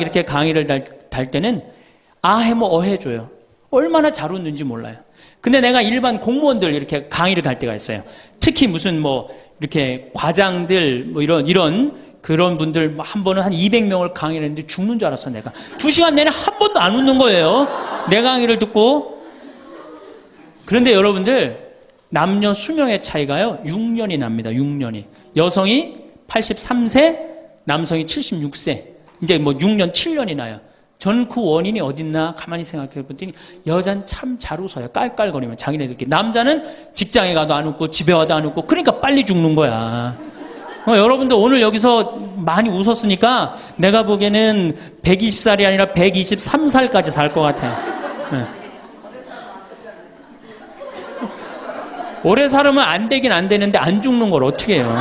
이렇게 강의를 달 때는 아해모 어해줘요. 얼마나 잘 웃는지 몰라요. 근데 내가 일반 공무원들 이렇게 강의를 갈 때가 있어요. 특히 무슨 이렇게 과장들 이런 그런 분들 한 번은 한 200명을 강의를 했는데 죽는 줄 알았어, 내가. 2시간 내내 한 번도 안 웃는 거예요. 내 강의를 듣고. 그런데 여러분들, 남녀 수명의 차이가요, 6년이 납니다, 6년이. 여성이 83세, 남성이 76세. 이제 6년, 7년이 나요. 저는 그 원인이 어딨나 가만히 생각해 봤더니 여자는 참 잘 웃어요. 깔깔거리면 자기네들끼리. 남자는 직장에 가도 안 웃고 집에 와도 안 웃고 그러니까 빨리 죽는 거야. 여러분들 오늘 여기서 많이 웃었으니까 내가 보기에는 120살이 아니라 123살까지 살 것 같아요. 네. 오래 살으면 안 되긴 안 되는데 안 죽는 걸 어떻게 해요?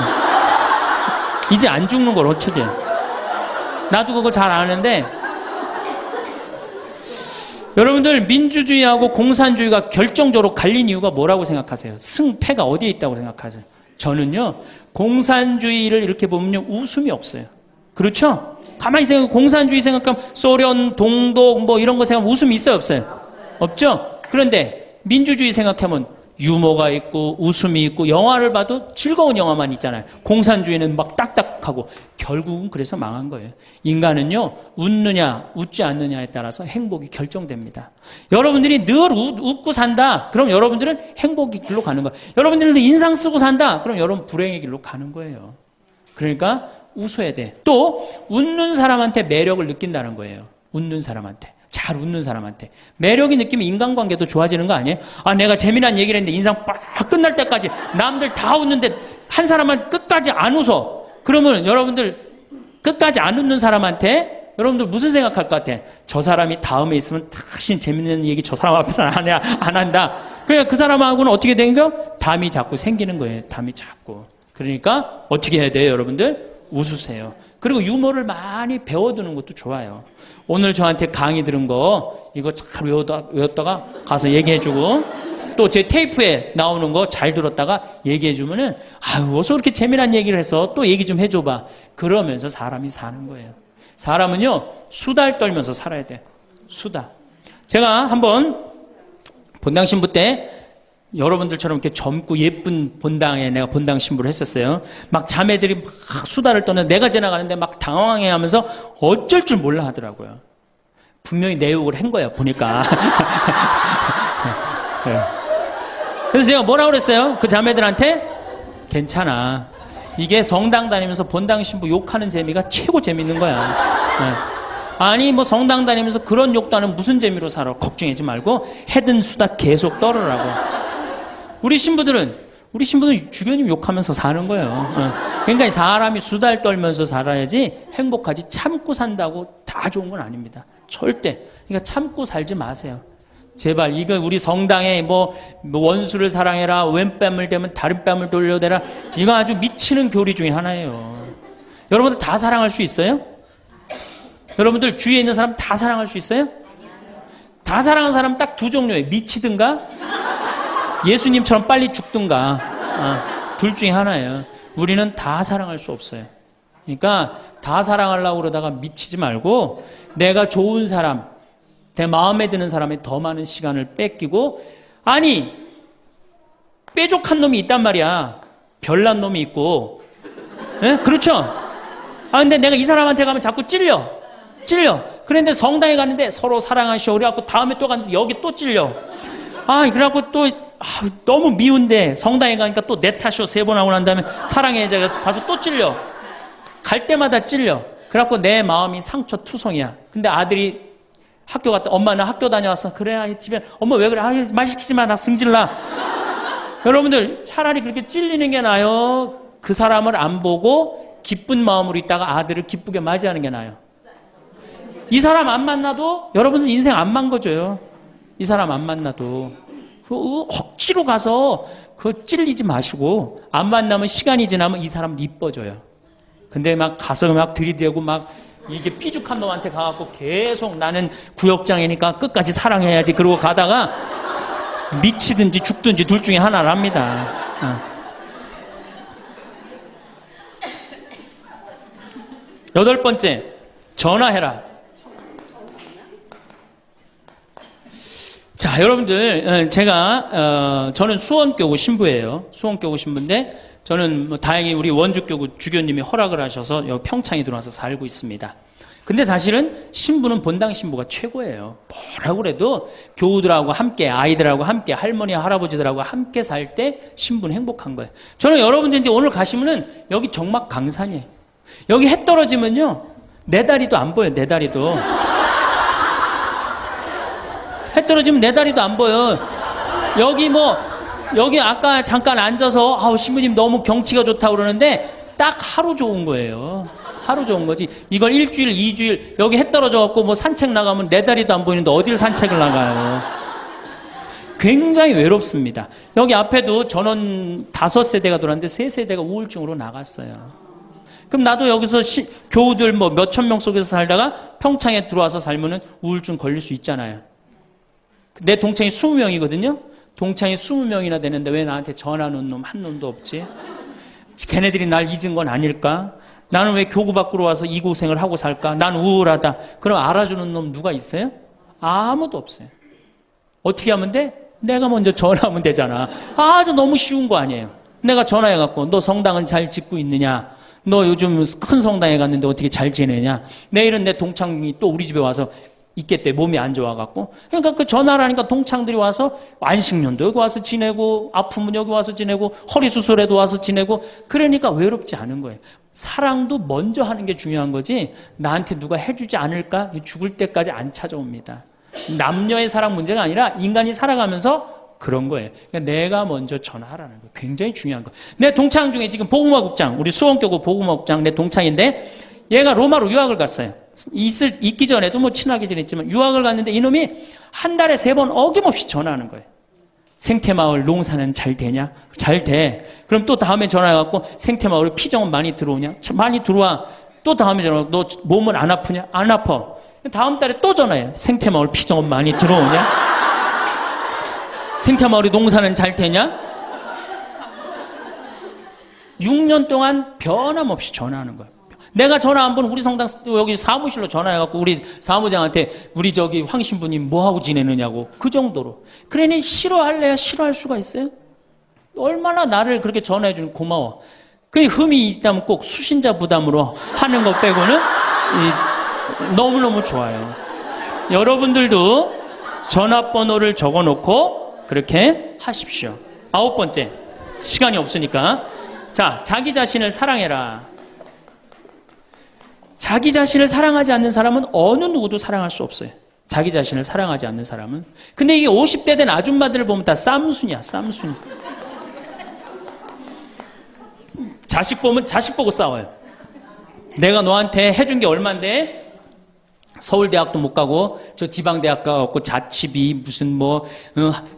이제 안 죽는 걸 어떻게 해요? 나도 그거 잘 아는데 여러분들 민주주의하고 공산주의가 결정적으로 갈린 이유가 뭐라고 생각하세요? 승패가 어디에 있다고 생각하세요? 저는요, 공산주의를 이렇게 보면요, 웃음이 없어요. 그렇죠? 가만히 생각하면 공산주의 생각하면 소련, 동독 이런 거 생각하면 웃음이 있어요, 없어요? 없죠? 그런데 민주주의 생각하면 유머가 있고 웃음이 있고 영화를 봐도 즐거운 영화만 있잖아요. 공산주의는 막 딱딱하고 결국은 그래서 망한 거예요. 인간은요, 웃느냐 웃지 않느냐에 따라서 행복이 결정됩니다. 여러분들이 늘 웃고 산다, 그럼 여러분들은 행복의 길로 가는 거예요. 여러분들도 인상 쓰고 산다, 그럼 여러분 불행의 길로 가는 거예요. 그러니까 웃어야 돼. 또 웃는 사람한테 매력을 느낀다는 거예요. 웃는 사람한테, 잘 웃는 사람한테 매력이 느끼면 인간관계도 좋아지는 거 아니에요? 아, 내가 재미난 얘기를 했는데 인상 빡 끝날 때까지 남들 다 웃는데 한 사람만 끝까지 안 웃어. 그러면 여러분들 끝까지 안 웃는 사람한테 여러분들 무슨 생각할 것 같아? 저 사람이 다음에 있으면 다시 재밌는 얘기 저 사람 앞에서는 안 한다. 그러니까 그 사람하고는 어떻게 된 거? 담이 자꾸 생기는 거예요. 담이 자꾸. 그러니까 어떻게 해야 돼요, 여러분들? 웃으세요. 그리고 유머를 많이 배워두는 것도 좋아요. 오늘 저한테 강의 들은 거 이거 잘 외웠다가 가서 얘기해주고, 또 제 테이프에 나오는 거 잘 들었다가 얘기해주면은, 아유, 어서 그렇게 재미난 얘기를 해서 또 얘기 좀 해줘봐. 그러면서 사람이 사는 거예요. 사람은요, 수다를 떨면서 살아야 돼. 수다. 제가 한번 본당 신부 때 여러분들처럼 이렇게 젊고 예쁜 본당에 내가 본당 신부를 했었어요. 막 자매들이 막 수다를 떠는, 내가 지나가는데 막 당황해 하면서 어쩔 줄 몰라 하더라고요. 분명히 내 욕을 한 거야, 보니까. 네. 그래서 제가 뭐라고 그랬어요? 그 자매들한테? 괜찮아. 이게 성당 다니면서 본당 신부 욕하는 재미가 최고 재밌는 거야. 네. 아니, 성당 다니면서 그런 욕도 안 하면 무슨 재미로 살아? 걱정하지 말고 해든 수다 계속 떨으라고. 우리 신부들은 주교님 욕하면서 사는 거예요. 그러니까 사람이 수다를 떨면서 살아야지 행복하지, 참고 산다고 다 좋은 건 아닙니다. 절대. 그러니까 참고 살지 마세요. 제발. 이거 우리 성당에 원수를 사랑해라, 왼뺨을 대면 다른 뺨을 돌려대라, 이거 아주 미치는 교리 중에 하나예요. 여러분들 다 사랑할 수 있어요? 여러분들 주위에 있는 사람 다 사랑할 수 있어요? 다 사랑하는 사람 딱 두 종류예요. 미치든가 예수님처럼 빨리 죽든가. 둘 중에 하나예요. 우리는 다 사랑할 수 없어요. 그러니까 다 사랑하려고 그러다가 미치지 말고, 내가 좋은 사람, 내 마음에 드는 사람에 더 많은 시간을 뺏기고, 아니, 뾰족한 놈이 있단 말이야. 별난 놈이 있고. 네? 그렇죠? 근데 내가 이 사람한테 가면 자꾸 찔려. 그런데 성당에 가는데 서로 사랑하시오. 그래갖고 다음에 또 갔는데 여기 또 찔려. 그래갖고 또, 너무 미운데 성당에 가니까 또 내 탓이오 3번 하고 난 다음에 사랑해. 가서 또 찔려. 갈 때마다 찔려. 그래갖고 내 마음이 상처투성이야. 근데 아들이 학교 갔다, 엄마 나 학교 다녀왔어. 그래, 집에, 엄마 왜 그래? 말 시키지 마. 나 승질나. 여러분들, 차라리 그렇게 찔리는 게 나아요. 그 사람을 안 보고 기쁜 마음으로 있다가 아들을 기쁘게 맞이하는 게 나아요. 이 사람 안 만나도 여러분들 인생 안 망가져요. 이 사람 안 만나도. 억지로 가서 그 찔리지 마시고 안 만나면 시간이 지나면 이 사람 이뻐져요. 근데 막 가서 막 들이대고 막 이게 삐죽한 놈한테 가갖고 계속 나는 구역장이니까 끝까지 사랑해야지 그러고 가다가 미치든지 죽든지 둘 중에 하나를 합니다. 여덟 번째, 전화해라. 자, 여러분들, 저는 수원교구 신부예요. 수원교구 신부인데, 저는 뭐 다행히 우리 원주교구 주교님이 허락을 하셔서 여기 평창에 들어와서 살고 있습니다. 근데 사실은 신부는 본당 신부가 최고예요. 뭐라고 그래도 교우들하고 함께, 아이들하고 함께, 할머니, 할아버지들하고 함께 살 때 신부는 행복한 거예요. 저는 여러분들 이제 오늘 가시면은 여기 정막 강산이에요. 여기 해 떨어지면요, 내 다리도 안 보여요, 내 다리도. 해 떨어지면 내 다리도 안 보여. 여기 아까 잠깐 앉아서, 아우, 신부님 너무 경치가 좋다고 그러는데, 딱 하루 좋은 거예요. 하루 좋은 거지. 이걸 일주일, 2주일, 여기 해 떨어져갖고 뭐 산책 나가면 내 다리도 안 보이는데 어딜 산책을 나가요. 굉장히 외롭습니다. 여기 앞에도 전원 5세대가 돌았는데 3세대가 우울증으로 나갔어요. 그럼 나도 여기서 교우들 뭐 몇천 명 속에서 살다가 평창에 들어와서 살면은 우울증 걸릴 수 있잖아요. 내 동창이 20명이거든요. 동창이 20명이나 되는데 왜 나한테 전화하는 놈 한 놈도 없지? 걔네들이 날 잊은 건 아닐까? 나는 왜 교구 밖으로 와서 이 고생을 하고 살까? 난 우울하다. 그럼 알아주는 놈 누가 있어요? 아무도 없어요. 어떻게 하면 돼? 내가 먼저 전화하면 되잖아. 아주 너무 쉬운 거 아니에요. 내가 전화해갖고 너 성당은 잘 짓고 있느냐? 너 요즘 큰 성당에 갔는데 어떻게 잘 지내냐? 내일은 내 동창이 또 우리 집에 와서 있겠대. 몸이 안 좋아갖고. 그러니까 그 전화를 하니까 동창들이 와서 안식년도 여기 와서 지내고, 아프면 여기 와서 지내고, 허리 수술에도 와서 지내고, 그러니까 외롭지 않은 거예요. 사랑도 먼저 하는 게 중요한 거지, 나한테 누가 해주지 않을까? 죽을 때까지 안 찾아옵니다. 남녀의 사랑 문제가 아니라 인간이 살아가면서 그런 거예요. 그러니까 내가 먼저 전화하라는 거예요. 굉장히 중요한 거예요. 내 동창 중에 지금 복음화국장, 우리 수원교구 복음화국장 내 동창인데, 얘가 로마로 유학을 갔어요. 있기 전에도 뭐 친하게 지냈지만 유학을 갔는데 이놈이 한 달에 3번 어김없이 전화하는 거예요. 생태마을 농사는 잘 되냐? 잘 돼. 그럼 또 다음에 전화해갖고 생태마을에 피정은 많이 들어오냐? 많이 들어와. 또 다음에 전화하고 너 몸은 안 아프냐? 안 아파. 다음 달에 또 전화해. 생태마을 피정은 많이 들어오냐? 생태마을에 농사는 잘 되냐? 6년 동안 변함없이 전화하는 거예요. 내가 전화 한 번 우리 성당 여기 사무실로 전화해갖고 우리 사무장한테 우리 저기 황 신부님 뭐하고 지내느냐고 그 정도로. 그러니 싫어할래야 싫어할 수가 있어요? 얼마나 나를 그렇게 전화해주는 고마워. 그 흠이 있다면 꼭 수신자 부담으로 하는 것 빼고는 너무너무 좋아요. 여러분들도 전화번호를 적어놓고 그렇게 하십시오. 9번째, 시간이 없으니까. 자, 자기 자신을 사랑해라. 자기 자신을 사랑하지 않는 사람은 어느 누구도 사랑할 수 없어요. 자기 자신을 사랑하지 않는 사람은. 근데 이게 50대 된 아줌마들을 보면 다 쌈순이야, 쌈순이. 자식 보면 자식 보고 싸워요. 내가 너한테 해준 게 얼만데 서울대학도 못 가고 저 지방대학 가고 자취비 무슨 뭐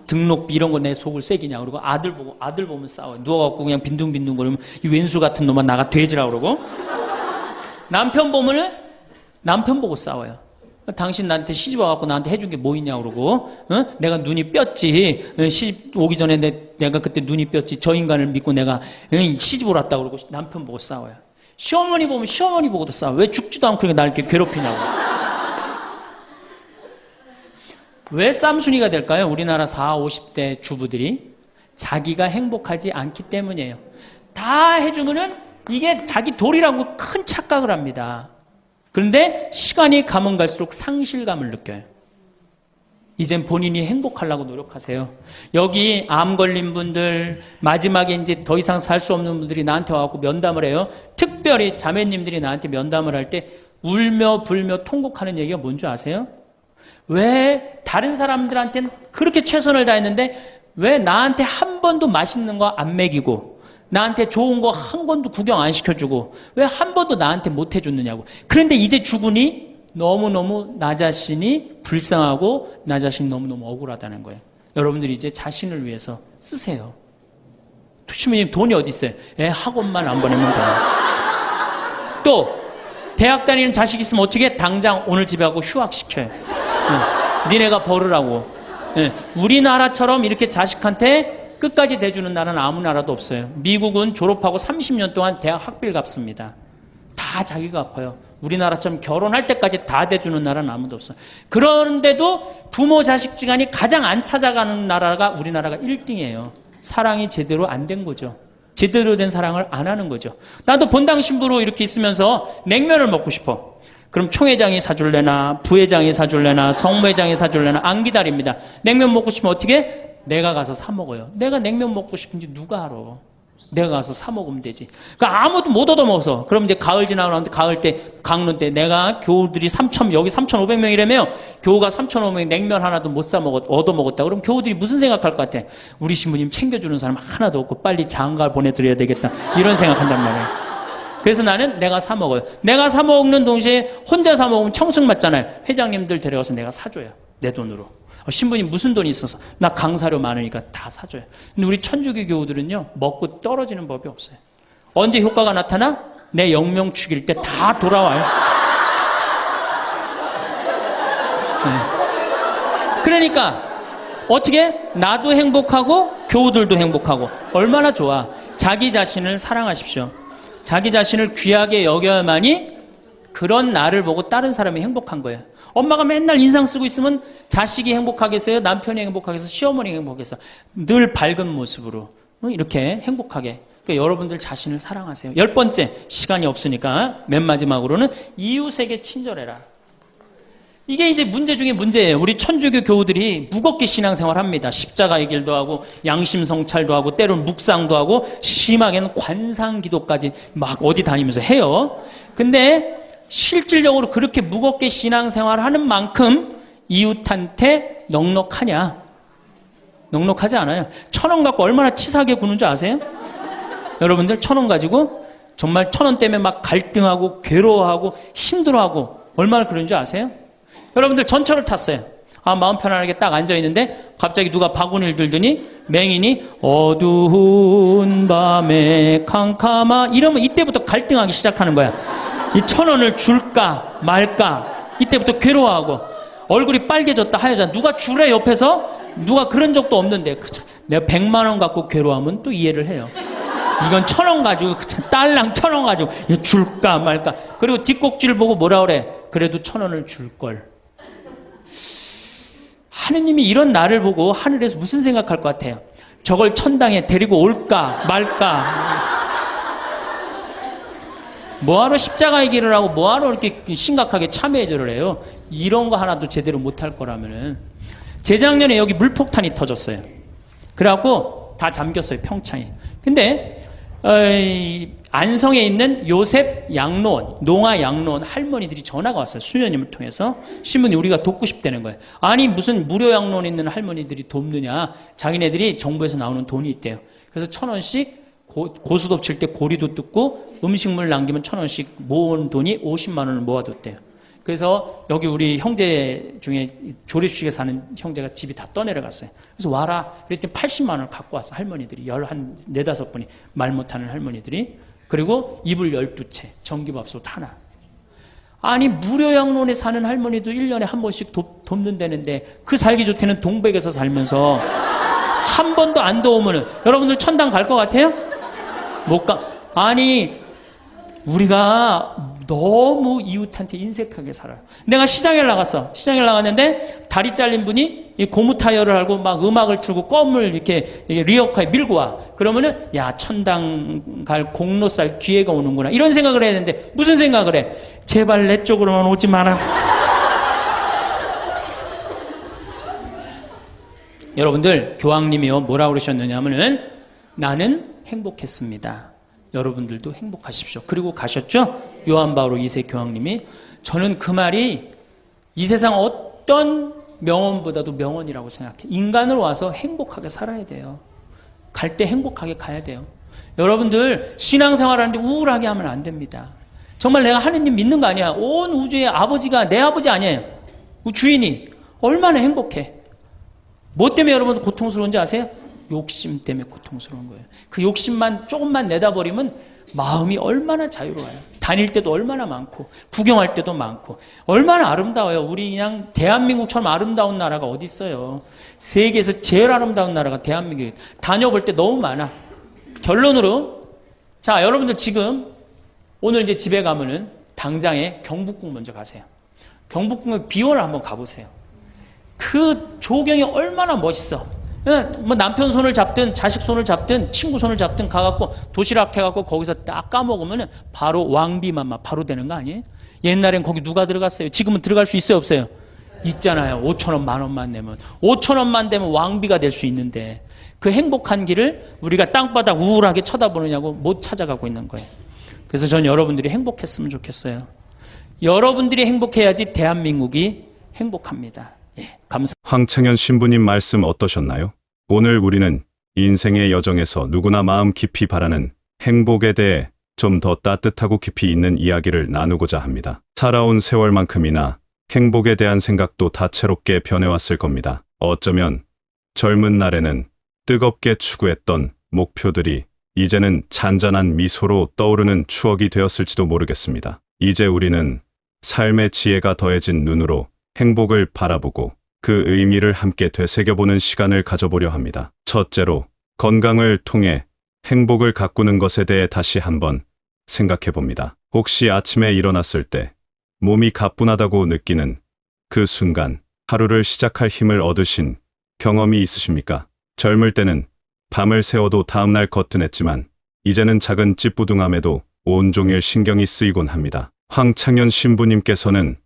등록비 이런 거 내 속을 새기냐 그러고 아들 보면 싸워요. 누워갖고 그냥 빈둥빈둥 거리면 이 왼수 같은 놈만 나가 돼지라 그러고. 남편 보면은 남편 보고 싸워요. 당신 나한테 시집 와갖고 나한테 해준 게 뭐 있냐 그러고, 내가 눈이 뼈지. 시집 오기 전에 내가 그때 눈이 뼈지. 저 인간을 믿고 내가 시집을 왔다 그러고 남편 보고 싸워요. 시어머니 보면 시어머니 보고도 싸워. 왜 죽지도 않고 날 이렇게 괴롭히냐고. 왜 쌈순이가 될까요? 우리나라 40, 50대 주부들이 자기가 행복하지 않기 때문이에요. 다 해주면은 이게 자기 도리라고 큰 착각을 합니다. 그런데 시간이 가면 갈수록 상실감을 느껴요. 이젠 본인이 행복하려고 노력하세요. 여기 암 걸린 분들, 마지막에 이제 더 이상 살 수 없는 분들이 나한테 와갖고 면담을 해요. 특별히 자매님들이 나한테 면담을 할 때 울며 불며 통곡하는 얘기가 뭔지 아세요? 왜 다른 사람들한테는 그렇게 최선을 다했는데 왜 나한테 한 번도 맛있는 거 안 먹이고 나한테 좋은 거 한 번도 구경 안 시켜주고 왜 한 번도 나한테 못 해줬느냐고. 그런데 이제 죽으니 너무너무 나 자신이 불쌍하고 나 자신이 너무너무 억울하다는 거예요. 여러분들이 이제 자신을 위해서 쓰세요. 신부님 돈이 어디 있어요? 학원만 안 보내면 돼요. 또 대학 다니는 자식 있으면 어떻게 당장 오늘 집에 가고 휴학시켜요. 니네가 벌으라고. 우리나라처럼 이렇게 자식한테 끝까지 대주는 나라는 아무 나라도 없어요. 미국은 졸업하고 30년 동안 대학 학비를 갚습니다. 다 자기가 갚아요. 우리나라처럼 결혼할 때까지 다 대주는 나라는 아무도 없어요. 그런데도 부모 자식 지간이 가장 안 찾아가는 나라가 우리나라가 1등이에요. 사랑이 제대로 안 된 거죠. 제대로 된 사랑을 안 하는 거죠. 나도 본당 신부로 이렇게 있으면서 냉면을 먹고 싶어. 그럼 총회장이 사줄래나 부회장이 사줄래나 성모회장이 사줄래나 안 기다립니다. 냉면 먹고 싶으면 어떻게? 내가 가서 사 먹어요. 내가 냉면 먹고 싶은지 누가 알아? 내가 가서 사 먹으면 되지. 그러니까 아무도 못 얻어먹어서. 그럼 이제 가을 지나가는데 가을 때, 강론 때 내가 교우들이 여기 3,500명이라며 교우가 3,500명 냉면 하나도 못 사 얻어먹었다. 그럼 교우들이 무슨 생각할 것 같아? 우리 신부님 챙겨주는 사람 하나도 없고 빨리 장가 보내드려야 되겠다. 이런 생각한단 말이에요. 그래서 나는 내가 사 먹어요. 내가 사 먹는 동시에 혼자 사 먹으면 청승 맞잖아요. 회장님들 데려가서 내가 사줘요. 내 돈으로. 신부님 무슨 돈이 있어서? 나 강사료 많으니까 다 사줘요. 근데 우리 천주교 교우들은요, 먹고 떨어지는 법이 없어요. 언제 효과가 나타나? 내 영명 죽일 때 다 돌아와요. 그러니까 어떻게? 나도 행복하고 교우들도 행복하고. 얼마나 좋아. 자기 자신을 사랑하십시오. 자기 자신을 귀하게 여겨야만이 그런 나를 보고 다른 사람이 행복한 거예요. 엄마가 맨날 인상 쓰고 있으면 자식이 행복하겠어요? 남편이 행복하겠어요? 시어머니가 행복하겠어요? 늘 밝은 모습으로 이렇게 행복하게. 그러니까 여러분들 자신을 사랑하세요. 10번째, 시간이 없으니까 맨 마지막으로는 이웃에게 친절해라. 이게 이제 문제 중에 문제예요. 우리 천주교 교우들이 무겁게 신앙생활합니다. 십자가의 길도 하고 양심 성찰도 하고 때로는 묵상도 하고 심하게는 관상기도까지 막 어디 다니면서 해요. 근데 실질적으로 그렇게 무겁게 신앙생활하는 만큼 이웃한테 넉넉하냐? 넉넉하지 않아요. 1,000원 갖고 얼마나 치사하게 구는 줄 아세요? 여러분들 1,000원 가지고 정말 1,000원 때문에 막 갈등하고 괴로워하고 힘들어하고 얼마나 그런 줄 아세요? 여러분들 전철을 탔어요. 마음 편안하게 딱 앉아있는데 갑자기 누가 바구니를 들더니 맹인이 어두운 밤에 캄캄하 이러면 이때부터 갈등하기 시작하는 거야. 이 1,000원을 줄까 말까 이때부터 괴로워하고 얼굴이 빨개졌다 하여자 누가 주래 옆에서 누가 그런 적도 없는데 내가 100만 원 갖고 괴로워하면 또 이해를 해요. 이건 1,000원 가지고 딸랑 1,000원 가지고 줄까 말까. 그리고 뒷꼭지를 보고 뭐라 그래? 그래도 1,000원을 줄걸. 하느님이 이런 나를 보고 하늘에서 무슨 생각할 것 같아요? 저걸 천당에 데리고 올까 말까. 뭐하러 십자가의 길을 하고 뭐하러 이렇게 심각하게 참회절을 해요? 이런 거 하나도 제대로 못할 거라면은. 재작년에 여기 물폭탄이 터졌어요. 그래갖고 다 잠겼어요, 평창에. 근데 안성에 있는 요셉 양로원, 농아 양로원 할머니들이 전화가 왔어요. 수녀님을 통해서. 신부님 우리가 돕고 싶다는 거예요. 아니 무슨 무료 양로원에 있는 할머니들이 돕느냐. 자기네들이 정부에서 나오는 돈이 있대요. 그래서 1,000원씩 고수톱 칠 때 고리도 뜯고 음식물 남기면 1,000원씩 모은 돈이 50만 원을 모아뒀대요. 그래서 여기 우리 형제 중에 조립식에 사는 형제가 집이 다 떠내려갔어요. 그래서 와라. 그랬더니 80만 원을 갖고 왔어. 할머니들이. 한 4-5분이 말 못하는 할머니들이. 그리고 이불 12채, 전기밥솥 하나. 아니 무료 양론에 사는 할머니도 1년에 한 번씩 돕는다는데 그 살기 좋다는 동백에서 살면서 한 번도 안 도우면은 여러분들 천당 갈 것 같아요? 못 가. 아니 우리가 너무 이웃한테 인색하게 살아요. 내가 시장에 나갔어. 시장에 나갔는데 다리 잘린 분이 이 고무 타이어를 하고 막 음악을 틀고 껌을 이렇게 리어카에 밀고 와. 그러면은 야 천당 갈 공로살 기회가 오는구나. 이런 생각을 해야 되는데 무슨 생각을 해? 제발 내 쪽으로만 오지 마라. 여러분들 교황님이요 뭐라고 그러셨느냐면은 나는 행복했습니다. 여러분들도 행복하십시오. 그리고 가셨죠? 요한 바오로 2세 교황님이. 저는 그 말이 이 세상 어떤 명언보다도 명언이라고 생각해. 인간으로 와서 행복하게 살아야 돼요. 갈 때 행복하게 가야 돼요. 여러분들 신앙생활하는데 우울하게 하면 안 됩니다. 정말 내가 하느님 믿는 거 아니야. 온 우주의 아버지가 내 아버지 아니에요. 주인이 얼마나 행복해. 뭐 때문에 여러분들 고통스러운지 아세요? 욕심 때문에 고통스러운 거예요. 그 욕심만 조금만 내다버리면 마음이 얼마나 자유로워요. 다닐 때도 얼마나 많고 구경할 때도 많고 얼마나 아름다워요. 우리 그냥 대한민국처럼 아름다운 나라가 어디 있어요. 세계에서 제일 아름다운 나라가 대한민국이에요. 다녀볼 때 너무 많아. 결론으로 자 여러분들 지금 오늘 이제 집에 가면은 당장에 경복궁 먼저 가세요. 경복궁에 비원을 한번 가보세요. 그 조경이 얼마나 멋있어. 뭐 남편 손을 잡든 자식 손을 잡든 친구 손을 잡든 가갖고 도시락 해갖고 거기서 딱 까먹으면 바로 왕비만 바로 되는 거 아니에요? 옛날엔 거기 누가 들어갔어요? 지금은 들어갈 수 있어요 없어요? 있잖아요. 5,000원 10,000원만 내면 5,000원만 되면 왕비가 될 수 있는데 그 행복한 길을 우리가 땅바닥 우울하게 쳐다보느냐고 못 찾아가고 있는 거예요. 그래서 전 여러분들이 행복했으면 좋겠어요. 여러분들이 행복해야지 대한민국이 행복합니다. 예, 감사합니다. 황창현 신부님 말씀 어떠셨나요? 오늘 우리는 인생의 여정에서 누구나 마음 깊이 바라는 행복에 대해 좀 더 따뜻하고 깊이 있는 이야기를 나누고자 합니다. 살아온 세월만큼이나 행복에 대한 생각도 다채롭게 변해왔을 겁니다. 어쩌면 젊은 날에는 뜨겁게 추구했던 목표들이 이제는 잔잔한 미소로 떠오르는 추억이 되었을지도 모르겠습니다. 이제 우리는 삶의 지혜가 더해진 눈으로 행복을 바라보고 그 의미를 함께 되새겨보는 시간을 가져보려 합니다. 첫째로 건강을 통해 행복을 가꾸는 것에 대해 다시 한번 생각해 봅니다. 혹시 아침에 일어났을 때 몸이 가뿐하다고 느끼는 그 순간 하루를 시작할 힘을 얻으신 경험이 있으십니까? 젊을 때는 밤을 새워도 다음날 거뜬했지만 이제는 작은 찌뿌둥함에도 온종일 신경이 쓰이곤 합니다. 황창현 신부님께서는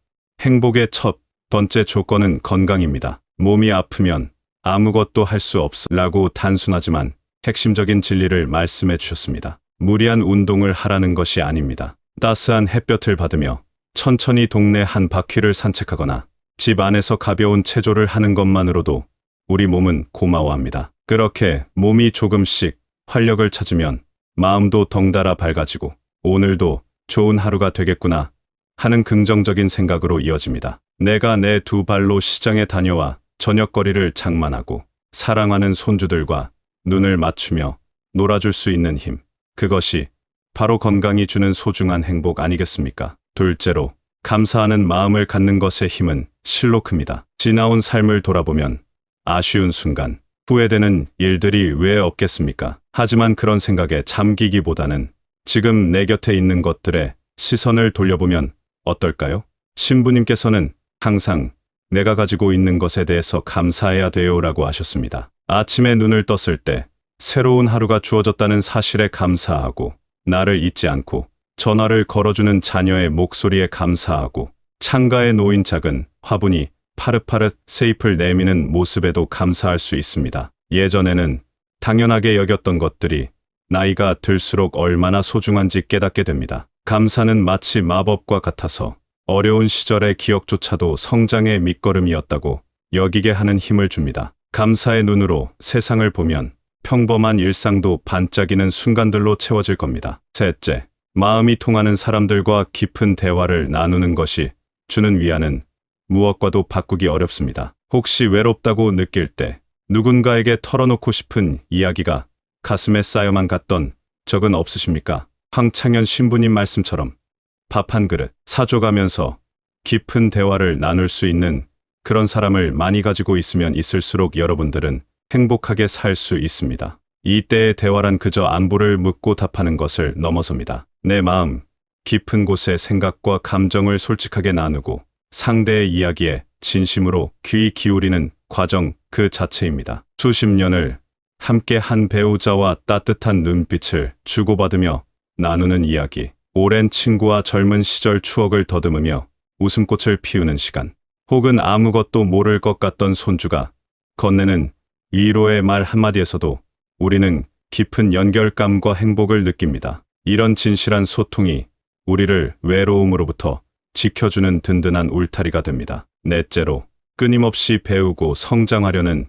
행복의 첫 번째 조건은 건강입니다. 몸이 아프면 아무것도 할 수 없으라고 단순하지만 핵심적인 진리를 말씀해 주셨습니다. 무리한 운동을 하라는 것이 아닙니다. 따스한 햇볕을 받으며 천천히 동네 한 바퀴를 산책하거나 집 안에서 가벼운 체조를 하는 것만으로도 우리 몸은 고마워합니다. 그렇게 몸이 조금씩 활력을 찾으면 마음도 덩달아 밝아지고 오늘도 좋은 하루가 되겠구나 하는 긍정적인 생각으로 이어집니다. 내가 내 두 발로 시장에 다녀와 저녁거리를 장만하고 사랑하는 손주들과 눈을 맞추며 놀아줄 수 있는 힘. 그것이 바로 건강이 주는 소중한 행복 아니겠습니까? 둘째로, 감사하는 마음을 갖는 것의 힘은 실로 큽니다. 지나온 삶을 돌아보면 아쉬운 순간, 후회되는 일들이 왜 없겠습니까? 하지만 그런 생각에 잠기기보다는 지금 내 곁에 있는 것들에 시선을 돌려보면 어떨까요? 신부님께서는 항상 내가 가지고 있는 것에 대해서 감사해야 돼요라고 하셨습니다. 아침에 눈을 떴을 때 새로운 하루가 주어졌다는 사실에 감사하고, 나를 잊지 않고 전화를 걸어주는 자녀의 목소리에 감사하고, 창가에 놓인 작은 화분이 파릇파릇 새잎을 내미는 모습에도 감사할 수 있습니다. 예전에는 당연하게 여겼던 것들이 나이가 들수록 얼마나 소중한지 깨닫게 됩니다. 감사는 마치 마법과 같아서 어려운 시절의 기억조차도 성장의 밑거름이었다고 여기게 하는 힘을 줍니다. 감사의 눈으로 세상을 보면 평범한 일상도 반짝이는 순간들로 채워질 겁니다. 셋째, 마음이 통하는 사람들과 깊은 대화를 나누는 것이 주는 위안은 무엇과도 바꾸기 어렵습니다. 혹시 외롭다고 느낄 때 누군가에게 털어놓고 싶은 이야기가 가슴에 쌓여만 갔던 적은 없으십니까? 황창현 신부님 말씀처럼 밥 한 그릇 사줘가면서 깊은 대화를 나눌 수 있는 그런 사람을 많이 가지고 있으면 있을수록 여러분들은 행복하게 살 수 있습니다. 이때의 대화란 그저 안부를 묻고 답하는 것을 넘어섭니다. 내 마음 깊은 곳의 생각과 감정을 솔직하게 나누고 상대의 이야기에 진심으로 귀 기울이는 과정 그 자체입니다. 수십 년을 함께 한 배우자와 따뜻한 눈빛을 주고받으며 나누는 이야기, 오랜 친구와 젊은 시절 추억을 더듬으며 웃음꽃을 피우는 시간, 혹은 아무것도 모를 것 같던 손주가 건네는 이로의 말 한마디에서도 우리는 깊은 연결감과 행복을 느낍니다. 이런 진실한 소통이 우리를 외로움으로부터 지켜주는 든든한 울타리가 됩니다. 넷째로, 끊임없이 배우고 성장하려는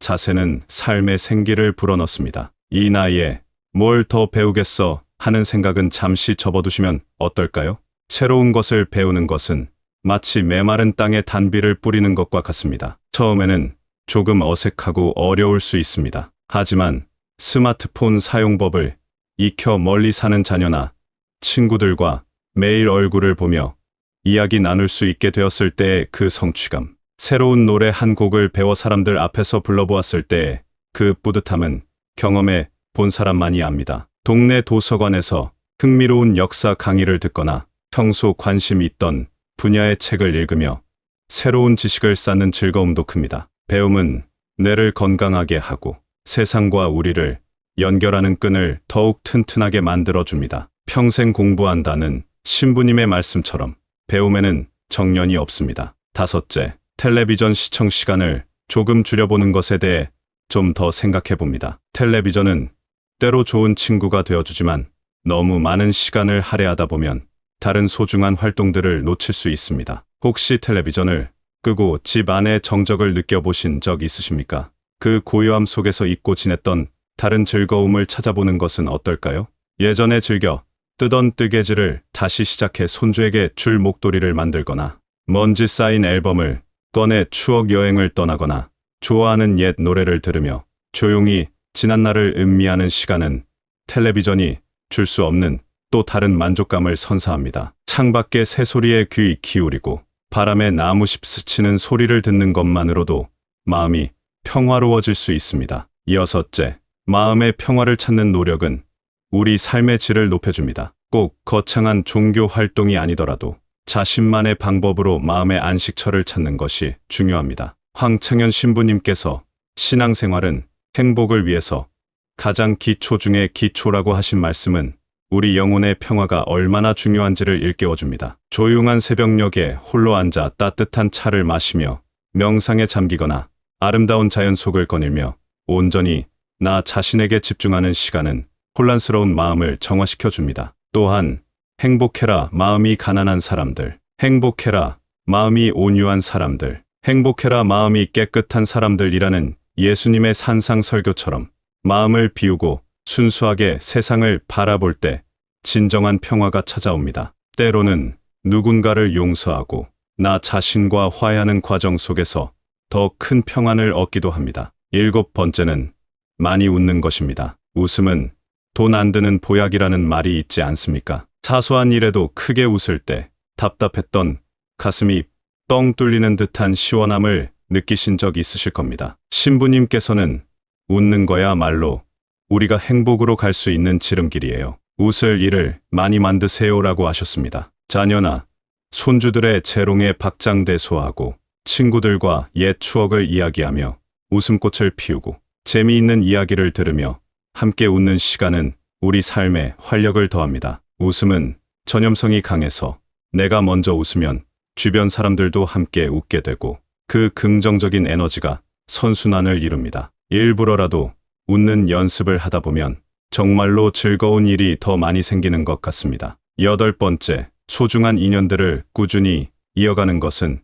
자세는 삶의 생기를 불어넣습니다. 이 나이에 뭘 더 배우겠어 하는 생각은 잠시 접어두시면 어떨까요? 새로운 것을 배우는 것은 마치 메마른 땅에 단비를 뿌리는 것과 같습니다. 처음에는 조금 어색하고 어려울 수 있습니다. 하지만 스마트폰 사용법을 익혀 멀리 사는 자녀나 친구들과 매일 얼굴을 보며 이야기 나눌 수 있게 되었을 때의 그 성취감, 새로운 노래 한 곡을 배워 사람들 앞에서 불러보았을 때의 그 뿌듯함은 경험해 본 사람만이 압니다. 동네 도서관에서 흥미로운 역사 강의를 듣거나 평소 관심이 있던 분야의 책을 읽으며 새로운 지식을 쌓는 즐거움도 큽니다. 배움은 뇌를 건강하게 하고 세상과 우리를 연결하는 끈을 더욱 튼튼하게 만들어줍니다. 평생 공부한다는 신부님의 말씀처럼 배움에는 정년이 없습니다. 다섯째, 텔레비전 시청 시간을 조금 줄여보는 것에 대해 좀 더 생각해 봅니다. 텔레비전은 때로 좋은 친구가 되어주지만 너무 많은 시간을 할애하다 보면 다른 소중한 활동들을 놓칠 수 있습니다. 혹시 텔레비전을 끄고 집 안의 정적을 느껴보신 적 있으십니까? 그 고요함 속에서 잊고 지냈던 다른 즐거움을 찾아보는 것은 어떨까요? 예전에 즐겨 뜨던 뜨개질을 다시 시작해 손주에게 줄 목도리를 만들거나 먼지 쌓인 앨범을 꺼내 추억 여행을 떠나거나 좋아하는 옛 노래를 들으며 조용히 지난 날을 음미하는 시간은 텔레비전이 줄 수 없는 또 다른 만족감을 선사합니다. 창밖의 새소리에 귀 기울이고 바람에 나무잎 스치는 소리를 듣는 것만으로도 마음이 평화로워질 수 있습니다. 여섯째, 마음의 평화를 찾는 노력은 우리 삶의 질을 높여줍니다. 꼭 거창한 종교 활동이 아니더라도 자신만의 방법으로 마음의 안식처를 찾는 것이 중요합니다. 황창현 신부님께서 신앙생활은 행복을 위해서 가장 기초 중에 기초라고 하신 말씀은 우리 영혼의 평화가 얼마나 중요한지를 일깨워줍니다. 조용한 새벽녘에 홀로 앉아 따뜻한 차를 마시며 명상에 잠기거나 아름다운 자연 속을 거닐며 온전히 나 자신에게 집중하는 시간은 혼란스러운 마음을 정화시켜 줍니다. 또한 행복해라 마음이 가난한 사람들, 행복해라 마음이 온유한 사람들, 행복해라 마음이 깨끗한 사람들이라는 예수님의 산상설교처럼 마음을 비우고 순수하게 세상을 바라볼 때 진정한 평화가 찾아옵니다. 때로는 누군가를 용서하고 나 자신과 화해하는 과정 속에서 더 큰 평안을 얻기도 합니다. 일곱 번째는 많이 웃는 것입니다. 웃음은 돈 안 드는 보약이라는 말이 있지 않습니까? 사소한 일에도 크게 웃을 때 답답했던 가슴이 뻥 뚫리는 듯한 시원함을 느끼신 적 있으실 겁니다. 신부님께서는 웃는 거야말로 우리가 행복으로 갈 수 있는 지름길이에요. 웃을 일을 많이 만드세요라고 하셨습니다. 자녀나 손주들의 재롱에 박장대소하고 친구들과 옛 추억을 이야기하며 웃음꽃을 피우고 재미있는 이야기를 들으며 함께 웃는 시간은 우리 삶에 활력을 더합니다. 웃음은 전염성이 강해서 내가 먼저 웃으면 주변 사람들도 함께 웃게 되고 그 긍정적인 에너지가 선순환을 이룹니다. 일부러라도 웃는 연습을 하다 보면 정말로 즐거운 일이 더 많이 생기는 것 같습니다. 여덟 번째, 소중한 인연들을 꾸준히 이어가는 것은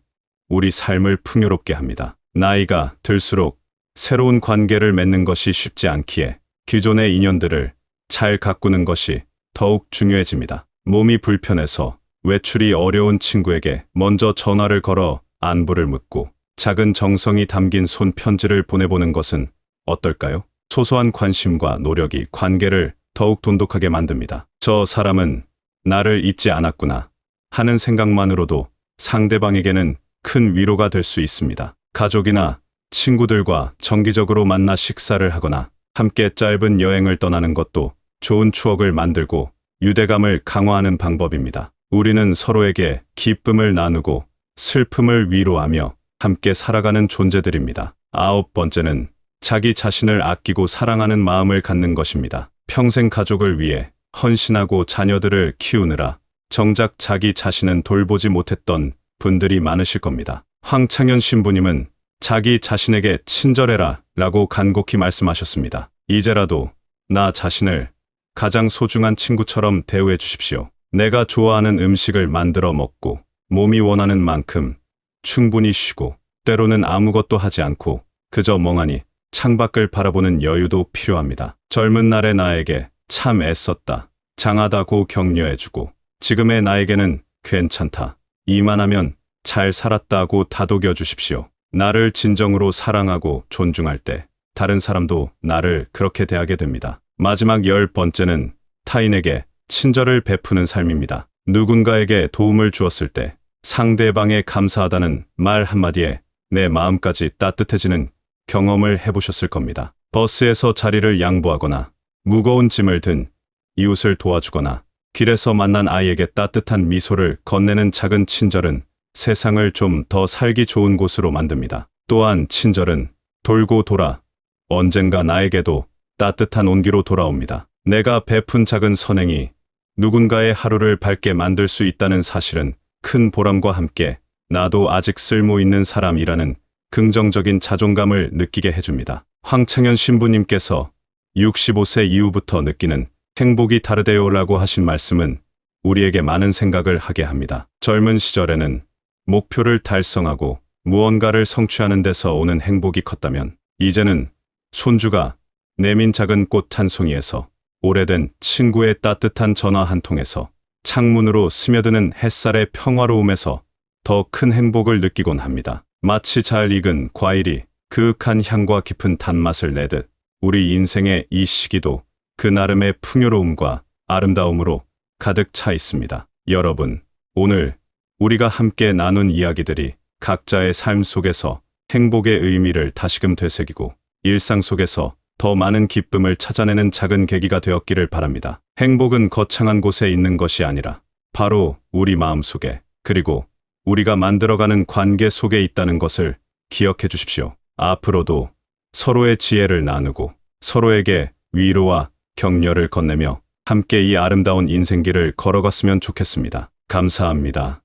우리 삶을 풍요롭게 합니다. 나이가 들수록 새로운 관계를 맺는 것이 쉽지 않기에 기존의 인연들을 잘 가꾸는 것이 더욱 중요해집니다. 몸이 불편해서 외출이 어려운 친구에게 먼저 전화를 걸어 안부를 묻고 작은 정성이 담긴 손편지를 보내보는 것은 어떨까요? 소소한 관심과 노력이 관계를 더욱 돈독하게 만듭니다. 저 사람은 나를 잊지 않았구나 하는 생각만으로도 상대방에게는 큰 위로가 될 수 있습니다. 가족이나 친구들과 정기적으로 만나 식사를 하거나 함께 짧은 여행을 떠나는 것도 좋은 추억을 만들고 유대감을 강화하는 방법입니다. 우리는 서로에게 기쁨을 나누고 슬픔을 위로하며 함께 살아가는 존재들입니다. 아홉 번째는 자기 자신을 아끼고 사랑하는 마음을 갖는 것입니다. 평생 가족을 위해 헌신하고 자녀들을 키우느라 정작 자기 자신은 돌보지 못했던 분들이 많으실 겁니다. 황창현 신부님은 자기 자신에게 친절해라 라고 간곡히 말씀하셨습니다. 이제라도 나 자신을 가장 소중한 친구처럼 대우해 주십시오. 내가 좋아하는 음식을 만들어 먹고 몸이 원하는 만큼 충분히 쉬고 때로는 아무것도 하지 않고 그저 멍하니 창밖을 바라보는 여유도 필요합니다. 젊은 날의 나에게 참 애썼다. 장하다고 격려해주고 지금의 나에게는 괜찮다. 이만하면 잘 살았다고 다독여 주십시오. 나를 진정으로 사랑하고 존중할 때 다른 사람도 나를 그렇게 대하게 됩니다. 마지막 10번째는 타인에게 친절을 베푸는 삶입니다. 누군가에게 도움을 주었을 때 상대방에 감사하다는 말 한마디에 내 마음까지 따뜻해지는 경험을 해보셨을 겁니다. 버스에서 자리를 양보하거나 무거운 짐을 든 이웃을 도와주거나 길에서 만난 아이에게 따뜻한 미소를 건네는 작은 친절은 세상을 좀 더 살기 좋은 곳으로 만듭니다. 또한 친절은 돌고 돌아 언젠가 나에게도 따뜻한 온기로 돌아옵니다. 내가 베푼 작은 선행이 누군가의 하루를 밝게 만들 수 있다는 사실은 큰 보람과 함께 나도 아직 쓸모 있는 사람이라는 긍정적인 자존감을 느끼게 해줍니다. 황창현 신부님께서 65세 이후부터 느끼는 행복이 다르대요라고 하신 말씀은 우리에게 많은 생각을 하게 합니다. 젊은 시절에는 목표를 달성하고 무언가를 성취하는 데서 오는 행복이 컸다면 이제는 손주가 내민 작은 꽃 한 송이에서 오래된 친구의 따뜻한 전화 한 통에서 창문으로 스며드는 햇살의 평화로움에서 더 큰 행복을 느끼곤 합니다. 마치 잘 익은 과일이 그윽한 향과 깊은 단맛을 내듯 우리 인생의 이 시기도 그 나름의 풍요로움과 아름다움으로 가득 차 있습니다. 여러분, 오늘 우리가 함께 나눈 이야기들이 각자의 삶 속에서 행복의 의미를 다시금 되새기고 일상 속에서 더 많은 기쁨을 찾아내는 작은 계기가 되었기를 바랍니다. 행복은 거창한 곳에 있는 것이 아니라 바로 우리 마음 속에 그리고 우리가 만들어가는 관계 속에 있다는 것을 기억해 주십시오. 앞으로도 서로의 지혜를 나누고 서로에게 위로와 격려를 건네며 함께 이 아름다운 인생길을 걸어갔으면 좋겠습니다. 감사합니다.